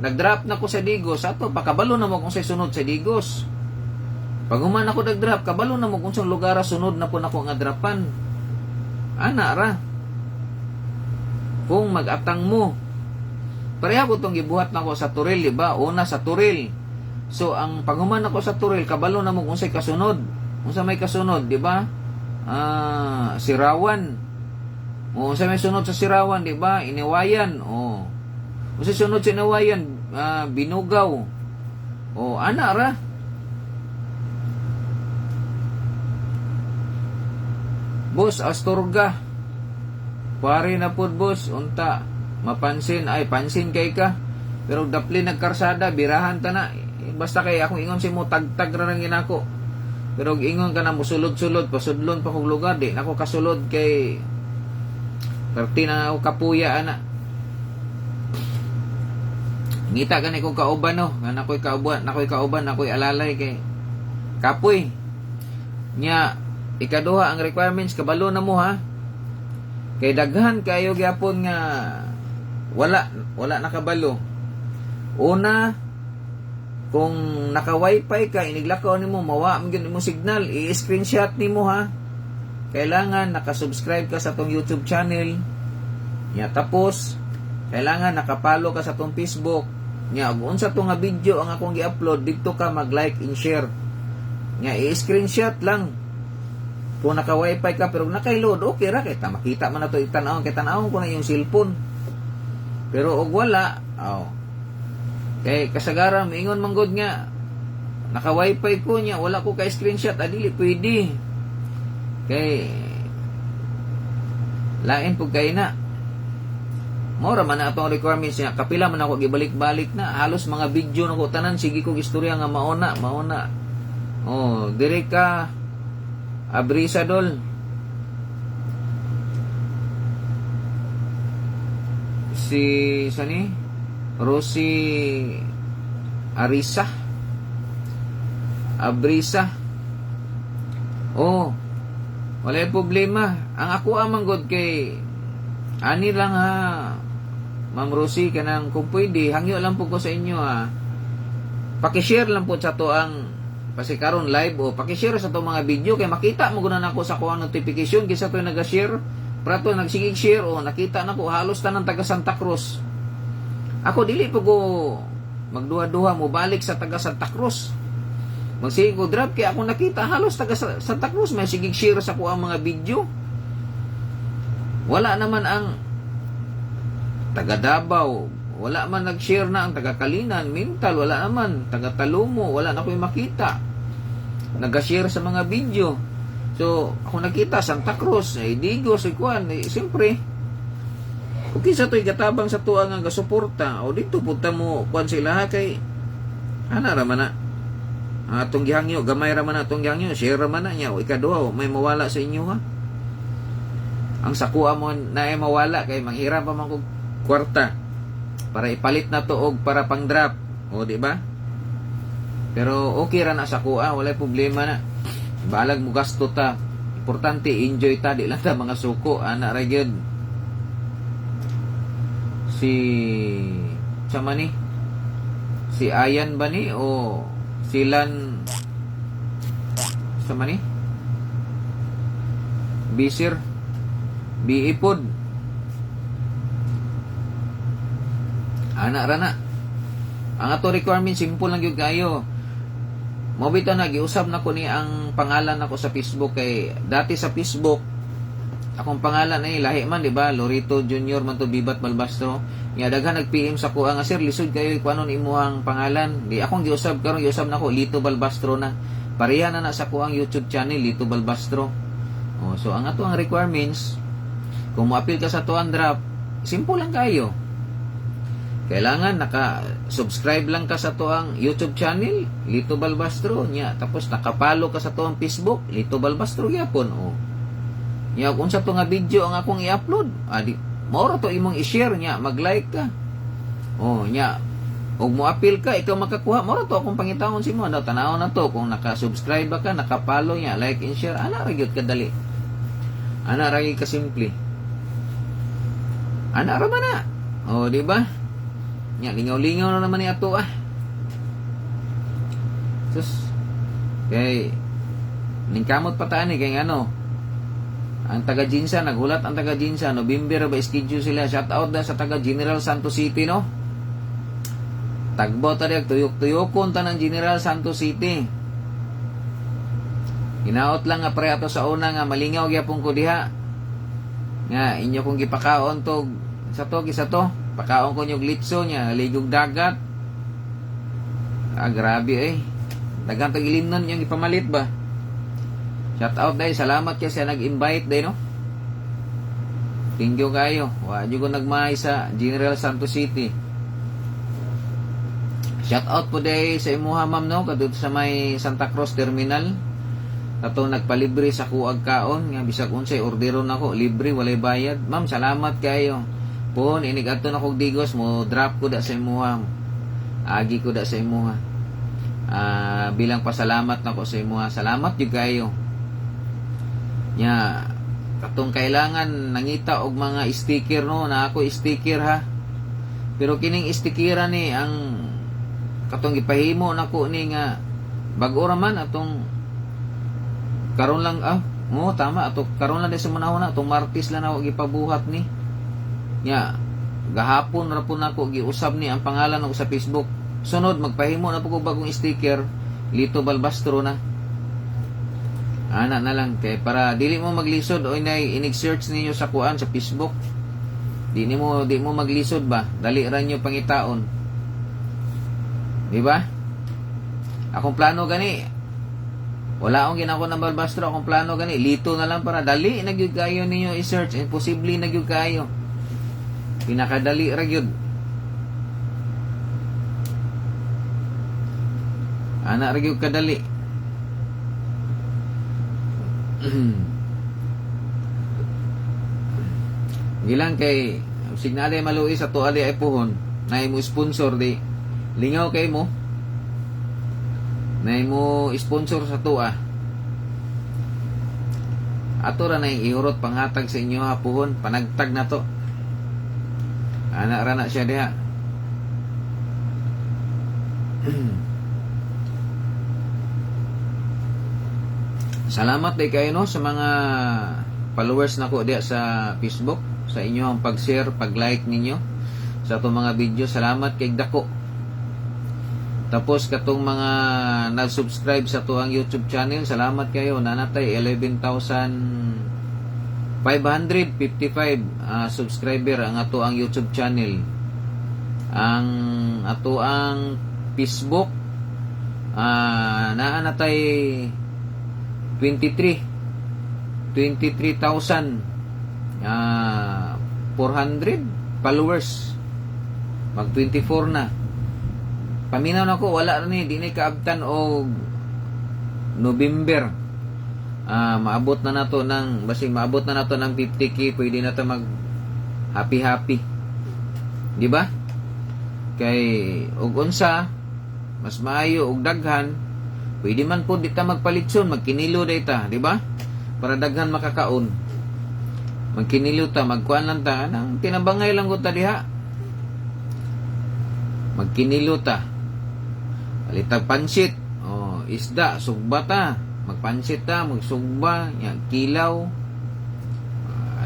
nag-drop na ko sa digos, ato pakabalo na mo kung sa sunod sa digos. Pag human ako nag-drop, kabalo na mo kung sa lugar sunod na po nako nga dropan. Ana ra. Kung mag-atang mo. Pareha ko tong gibuhat nako sa turil, di ba? Una sa turil. So ang paghuman ako sa turil, kabalo na mo kung sa kasunod. Kung sa may kasunod, di ba? Sirawan. O sa may sunod sa sirawan, di ba? Iniwayan. O sa sunod sa iniwayan, binugaw. O ana ra. Boss, Astorga. Pare na po, boss. Unta, mapansin. Ay, pansin kay ka. Pero dapli nagkarsada, birahan ta na. Basta kay akong ingon si mo, tagtag ra ng ginako. Pero ingon ka na mo, sulod-sulod, pasudlon pa kong lugar. Di, nako kasulod kay perti na ako kapuya, ana. Ngita ka ni kong kauban, no? Nako'y kauban, nako'y alalay kay kapoy. Nya, ikaduha ang requirements, kabalo na mo, ha? Kay daghan kayo gyapon nga wala nakabalo. Una, kung naka-wifi ka, iniglakaw nimo, mawa ang mo signal, i-screenshot nimo, ha? Kailangan nakasubscribe ka sa tong YouTube channel. Nya tapos, kailangan nakapalo ka sa tong Facebook. Nya ug unsa tong nga video ang akong gi-upload, dito ka mag-like and share. Nya i-screenshot lang. Kung naka-wifi ka pero naka-load, okay ra kay ta makita man nato itan-awon kay tan-awon ko na yung cellphone. Pero og wala, kay kasagaran moingon man gud nga naka-wifi ko nya wala ko ka screenshot, adili pwede. Kay lain pug kay na. Mora man na atong requirements niya, kapila man ako gibalik-balik na, halos mga video nako tanan sige kog istorya nga mauna. Dire ka Abrisadol. Si sani? Rosie Arisa. Abrisa. Wala problema. Ang ako amang god kay ani lang, ha. Ma'am Rosie, kanang kung pwede, hangyo lang po ko sa inyo, ha. Paki-share lang po sa to ang pasikaron live o paki-share sa to mga video kay makita mo gunan ako sa kuang notification kaysa to nag-share, prato nagsigig share o nakita na ko halos tanan taga Santa Cruz. Ako dili po ko magduha-duha mo balik sa taga Santa Cruz. Magsige ko drop kay ako nakita halos taga Santa Cruz may sigig share sa kuang mga video. Wala naman ang taga Davao, wala man nag-share na ang taga Kalinan, Mintal, wala naman, taga Talumo, wala na ko'y makita. Nag-share sa mga video. So, ako nakita, Santa Cruz, Digos, Ikuan, siyempre, okay sa to'y gatabang sa tuwa nga gasuporta, o dito punta mo, kuan sila, kay, raman na, atong gihangyo, gamay raman na atong gihangyo, share raman na niya, o ikaduha, may mawala sa inyo, ha? Ang sakua mo na ay mawala, kay manghiram pa man kong kwarta para ipalit na to og para pang drop, o di ba? Pero okay ra na sa kuha, wala problema na. Balag mo gasto ta. Importante enjoy ta, di lang ta mga suko, ana ra gyud. Sama ni? Si Ayan ba ni o silan sama ni? Bisir biipod anak rana. Ang ato requirement simple lang gyud kayo. Mo bitaw na giusab na ko ni ang pangalan nako sa Facebook kay dati sa Facebook akong pangalan ay lahi man di ba Lorito Junior man to Bibat Balbastro. Nya daghan nag-PM sa ko nga sir lisod kayo kuanon imuhang pangalan. Di akong giusab karon giusab nako Lito Balbastro na. Pareha na sa ko ang YouTube channel Lito Balbastro. So ang ato ang requirements kung mo-appeal ka sa tuan drop, simple lang kayo. kailangan naka-subscribe lang ka sa tuang YouTube channel, Lito Balbastro nya, tapos nakapalo ka sa tuang Facebook, Lito Balbastro gyapon. Nya kung sa to nga video ang akong i-upload, adi mao to imong i-share nya, mag-like ka. Nya ug mo appeal ka, ikaw makakuha, mao to akong pangitawon si mo, daw tanaw na to kung naka-subscribe ka, nakapalo nya, like and share, ana ra gyud kadali. Ana ra gyud ka simple. Ana ra man na. Di ba? Nya lingaw-lingaw na naman ni ato Sus. Kay ningkamot pataan kay ano. Ang taga Jinsa nagulat ang taga Jinsa November ba schedule sila. Shout out na sa taga General Santos City no. Tagbo ta diag tuyok-tuyokon ta ng General Santos City. Hinaot lang nga pre ato sa una nga malingaw gyapon ko diha. Nga inyo kong gipakaon to sa to. Pakaon ko yung litso niya, ligog dagat. Grabe Dagan tag ilinon yung ipamalit ba. Shout out dahil, salamat kasi nag-invite dahil no. Thank you kayo. Wadyo ko nagmahay sa General Santos City. Shout out po dahil sa imuha ma'am no, kadto sa may Santa Cruz Terminal. Katong nagpalibre sa kuag kaon, nga bisag unsay ordero nako, libre walay bayad. Ma'am, salamat kayo. Pon inig adto na kog digos mo drop ko da sa imuha. Agi ko da sa imuha. Bilang pasalamat nako sa imuha. Salamat jud kayo. Nya katong kailangan nangita og mga sticker no, na ako sticker ha. Pero kining stickeran ni ang katong gipahimo nako ni nga bag-o ra man atong karon lang tama ato karon lang sa manahon na atong Martes lang ako gipabuhat ni. Nya gahapon ra po nako giusab ni ang pangalan ko sa Facebook. Sunod magpahimo na po ko bagong sticker, Lito Balbastro na. Ana na lang kay para dili mo maglisod o inay inig-search ninyo sa kuan sa Facebook. Di mo maglisod ba? Dali ra nyo pangitaon. Di ba? Akong plano gani. Wala akong ginako ng Balbastro, akong plano gani. Lito na lang para dali nagyud kayo ninyo i-search, imposible nagyud kayo. Pinakadali ra gyud. Ana ra gyud kadali. Gilang kay signale maluis sa tuali ay puhon na imo sponsor di lingaw kay mo na imo sponsor sa tuwa ato ra na yung iurot panghatag sa inyo ha puhon panagtag na to. Anak ra na siya diha. Salamat day kayo no sa mga followers nako diha sa Facebook, sa inyo ang pag-share, pag-like ninyo sa itong mga video. Salamat kay dako. Tapos katong mga nag-subscribe sa tuang YouTube channel, salamat kayo. Nanatay 11,555 subscriber ang ato ang YouTube channel. Ang ato ang Facebook naanatay 23,400 followers. Mag 24 na. Paminaw na ko wala ni di ni kaabtan og November. Maabot na nato ng basig maabot na nato ng 50k, pwede na ta mag happy. Di ba? Kay og unsa mas maayo og daghan, pwede man po di ta magpalitson, magkinilo dayta, di ba? Para daghan makakaon. Magkinilo ta, magkuan lang ta, nang tinabangay lang ko ta diha. Magkinilo ta. Palitag pansit, isda, sugba ta. Magpansit ta, magsugba, kilaw,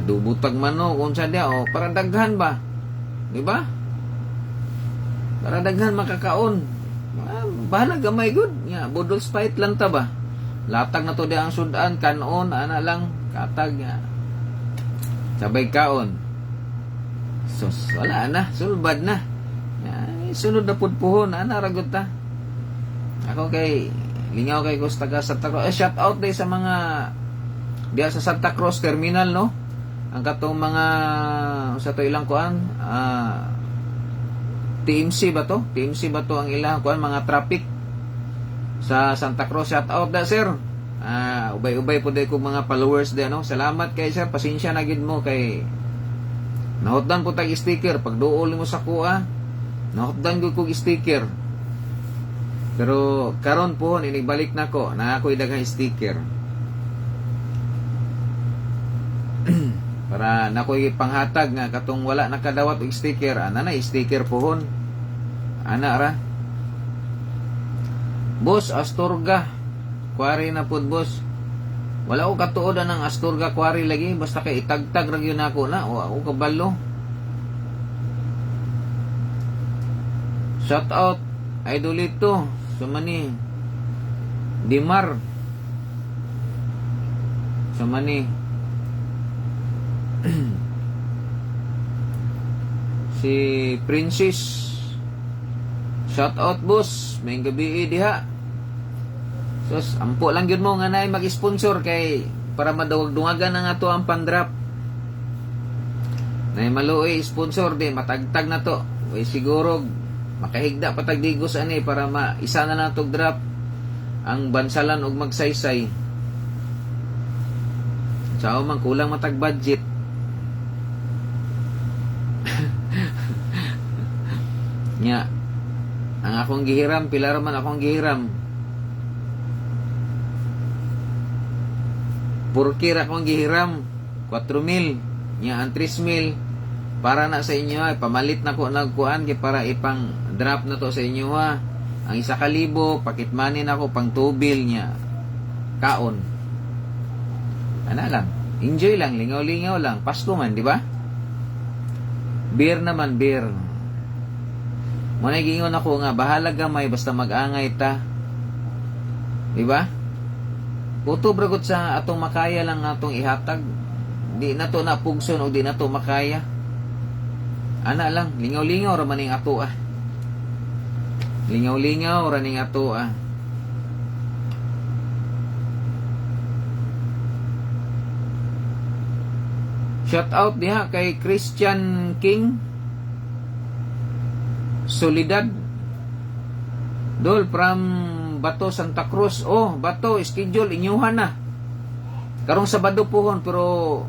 adubutag manok, unsa dia, para daghan ba? Di ba? Para daghan makakaon. Bahala gamay good. Budol fight lang ta ba? Latag na to di ang sudan, kanon, ana lang, katag sabay kaon. Sus, wala na, sulbad na. Sunod na pudpuhon, ana ragot ta. Ako kay lingaw kay ko taga Santa Cruz. Shout out day sa mga diya sa Santa Cruz Terminal no. Ang katong mga sa to ilang kuan TMC ba to? TMC ba to ang ilang kuan mga traffic sa Santa Cruz? Shout out da sir. Ubay-ubay po day ko mga followers din, no? Salamat kay sir, pasensya na gid mo kay nahotdan po tag sticker pag duol mo sa kuha. Nahotdan ko sticker. Pero karon po inibalik na ko na ako'y daghang sticker. Para nakoy panghatag nga katong wala nakadawat og sticker, ana na sticker pohon. Ana ra. Boss Astorga Quarry na pud boss. Wala ko katuodan ng Astorga Quarry lagi basta kay itagtag ra gyud nako na o ako kabalo. Shout out Idolito Sumani Dimar Sumani si Princess. Shout out boss, may gabi diha. Sus, ampo lang yun mo nga na mag-sponsor kay para madawag-dungagan na nga to ang pandrap. Na maluoy sponsor din, matagtag na to. Way siguro makahigda patagdigos ani para isa na lang tog drop ang bansalan og magsaysay. Sao man kulang matag budget. Nya ang akong gihiram, pila man akong gihiram. Purkir akong gihiram 4,000, nya ang 3,000 para na sa inyo ay pamalit na ko nagkuan kay para ipang drop na to sa inyo ha. Ang 1,000 pakitmanin ako pang tubil nya kaon. Ana lang, enjoy lang, lingaw-lingaw lang, Pasko man, di ba? Beer naman, beer. Muna gingon ako nga bahala gamay basta mag-angay ta. Di ba? Puto bragot sa atong makaya lang atong ihatag. Di na to napugson o di na to makaya. Ana lang, lingaw-lingaw ra maning ato ah. Lingaw-lingaw ra ning ato ah. Shout out diha kay Christian King Solidad Dol from Bato Santa Cruz. Oh, Bato schedule inyuhan na. Karong Sabado pohon pero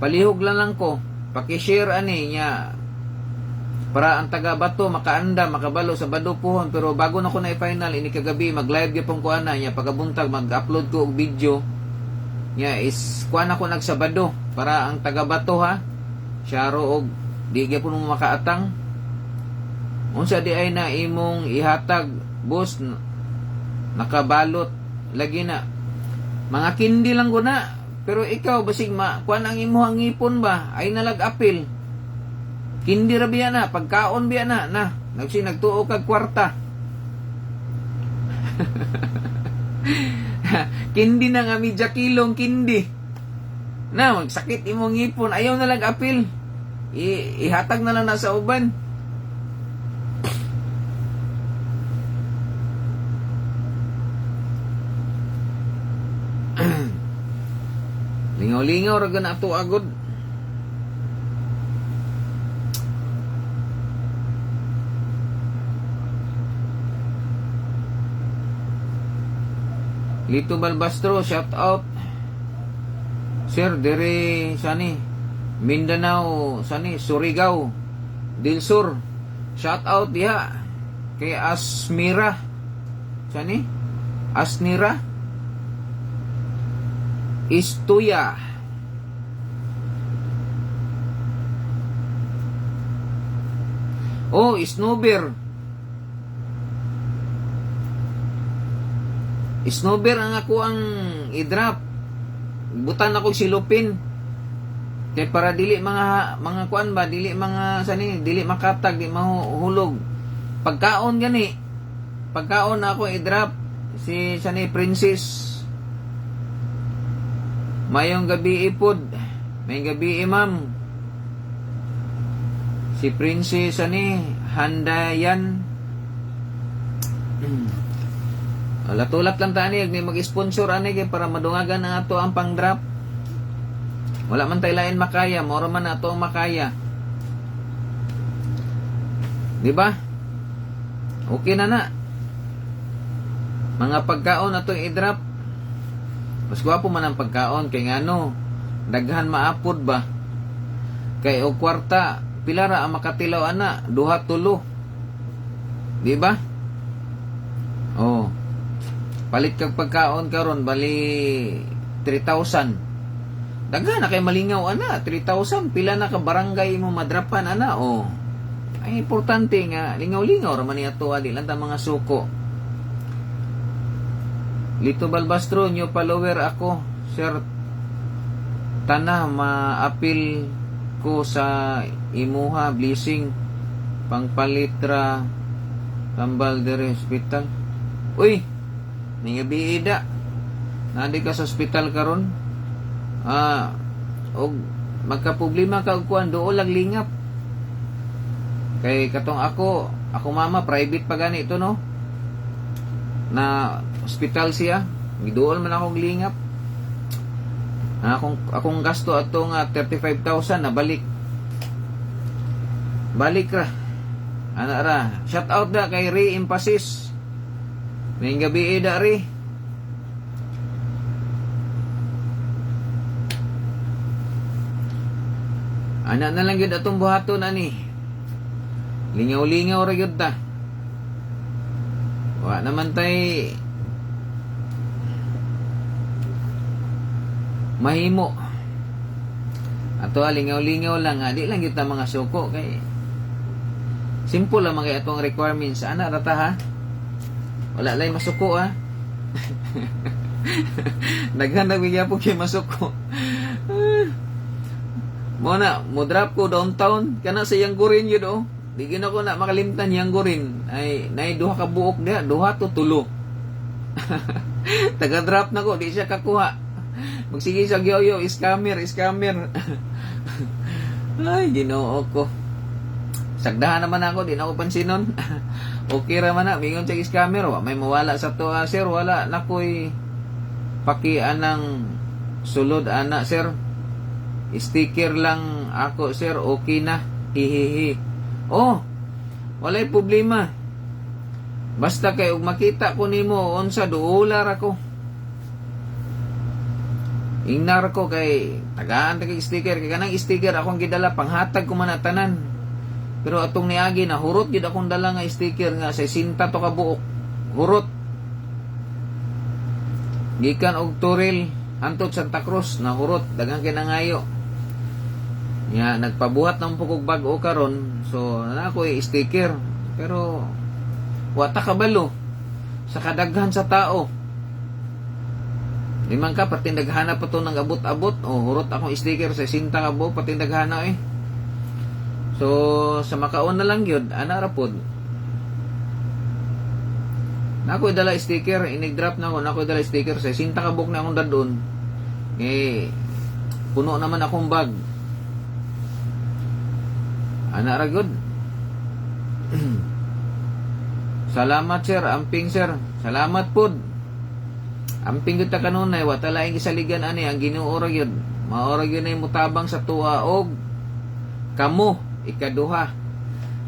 palihog lang ko. Paki-share ani nya para ang taga Bato makaanda makabalo sa Sabado pohon pero bago na ko na i-final ini kagabi mag-live gyapon ko ana nya pagabuntag mag-upload ko og video. Nya is kuan ako nagsabado para ang taga Bato ha. Syaro og di gyapon mo makaatang. Unsa di ay na imong ihatag boss nakabalot lagi na mga kindi lang ko na pero ikaw basig kuan ang imong ngipon ba ay nalag-apil kindi ra biya na pagkaon biya na nagtuo kag kwarta. Kindi na nga midya kilong kindi na magsakit imong ngipon ayaw na lag-apil ihatag na lang na sa uban. Lingaw-lingaw ra na ato agod. Lito Balbastro, shout out. Sir, dere sani Mindanao, sani Surigao, Del Sur. Shout out diha kay Asmira. Sani? Asnira Istuya. Oh, Snowbear. Snowbear ang ako ang i-drop. Butan ako silupin. Kay para dili mga kuan ba, dili mga sani, dili makatag, di mahuhulog. Pagkaon gani. Pagkaon na ako i-drop si sani Princess. Mayong gabi ipod. May gabi ma'am. Si Princess ani Handayan. Latulat lang tani may mag-sponsor ani kay para madungagan ang ato ang pang-drop. Wala man tay lain makaya, mora man ato ang makaya. Di ba? Okay na na. Mga pagkaon na itong i-drop. Mas gwapo man ang pagkaon. Kay nga no, daghan maapod ba? Kay o kwarta, pilara ang makatilaw ana, duha tulo. Di ba? Oh. Palit kag pagkaon karon bali 3,000. Daghan na kay malingaw ana, 3,000 pila na ka barangay mo madrapan ana. Oh. Ay importante nga lingaw-lingaw ra man ni ato ali lang ta mga suko. Lito Balbastro, new follower ako. Sir, tana maapil ko sa imuha blessing pangpalitra tambal dere hospital. Uy, may biida. Nandi ka sa hospital karon? Og magka-problema ka og kuan dool lang lingap. Kay katong ako mama private pa gani ito no. Na hospital siya, giduol man akong lingap. Akong gasto ato nga 35,000 na balik ra. Ana ra, shout out da kay Ray Emphasis. May gabi da ri. Ana na lang gyud atong buhaton ani. Lingaw-lingaw ra gyud ta. Wa naman tay mahimo. Ato lingaw-lingaw lang, di lang kita mga suko kay simple lang mga atong requirements. Ana rata ha. Wala lay masuko ha. Daghan na bigya po kay masuko. Mo drop ko downtown kana sa Yanggurin yun oh. Di gina ko na makalimtan Yanggurin. Ay nay duha ka buok diha, duha to tulo. Taga drop na ko, di siya kakuha. Magsige sa yoyo, scammer. Ay, Ginoo ko. Sagdahan naman ako, di na ako pansinon. Okay ra man na, mingon sa scammer, may mawala sa to, sir, wala na ko'y pakianang sulod ana, sir. Sticker lang ako, sir, okay na. Hihihi. Oh, walay problema. Basta kay ug makita ko nimo unsa duular ako. Ingnar ko kay tagaan kay sticker kay kanang sticker akong gidala panghatag ko man na tanan. Pero atong niagi na hurot gid akong dala nga sticker nga 60 to ka buok. Hurot. Gikan og Turil hantod Santa Cruz na hurot daghang kinangayo. Ya nagpabuhat ng pukog bag-o karon. So na ako sticker pero wata kabalo sa kadaghan sa tao. Di man ka patindaghana pa to ng abot-abot. O hurot akong sticker sa 60 ka buok patindaghana eh. So sa makaon na lang yun ana ra pod. Nako dala sticker inig-drop na ako nako dala sticker sa 60 ka buok na akong dadon. Puno naman akong bag. Ana ra gyud. Salamat sir, amping sir. Salamat pod. Amping gyud ta kanunay wa ta laing gisaligan ani ang Ginoo ra gyud. Mao ra gyud nay mutabang sa tuwa og kamo ikaduha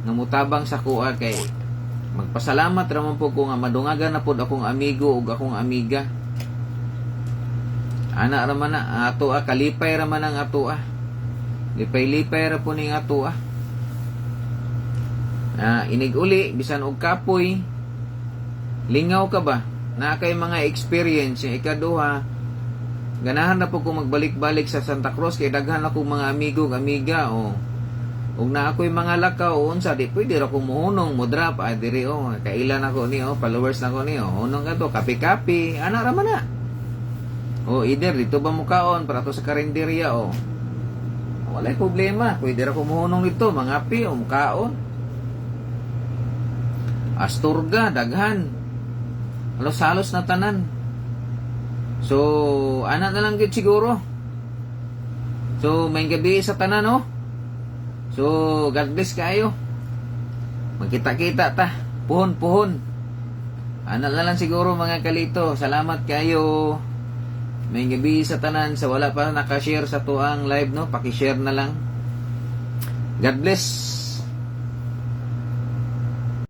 nga mutabang sa kuha kay magpasalamat ra man po ko nga madungagan na pod akong amigo ug akong amiga. Ana ra man na ato kalipay ra man ang ato lipay-lipay ra po ning ato inig uli bisan og kapoy lingaw ka ba na kay mga experience yung ikaduha ganahan na po ko magbalik-balik sa Santa Cruz kay daghan ako mga amigo amiga ug na ako'y mga lakaw unsa di pwede ra ko muhunong mo drop diri kailan ako ni followers na ko ni hunong ato kape-kape ana ra man na either dito ba mukaon para to sa karinderya walay problema pwede ra ko muhunong dito mga pi mukaon Asturga daghan halos-halos na tanan. So ana na lang gid siguro. So may gabi sa tanan So God bless kayo. Magkita-kita ta. Puhon. Ana na lang siguro mga kalito. Salamat kayo. May gabi sa tanan sa wala pa naka-share sa tuang live paki-share na lang. God bless.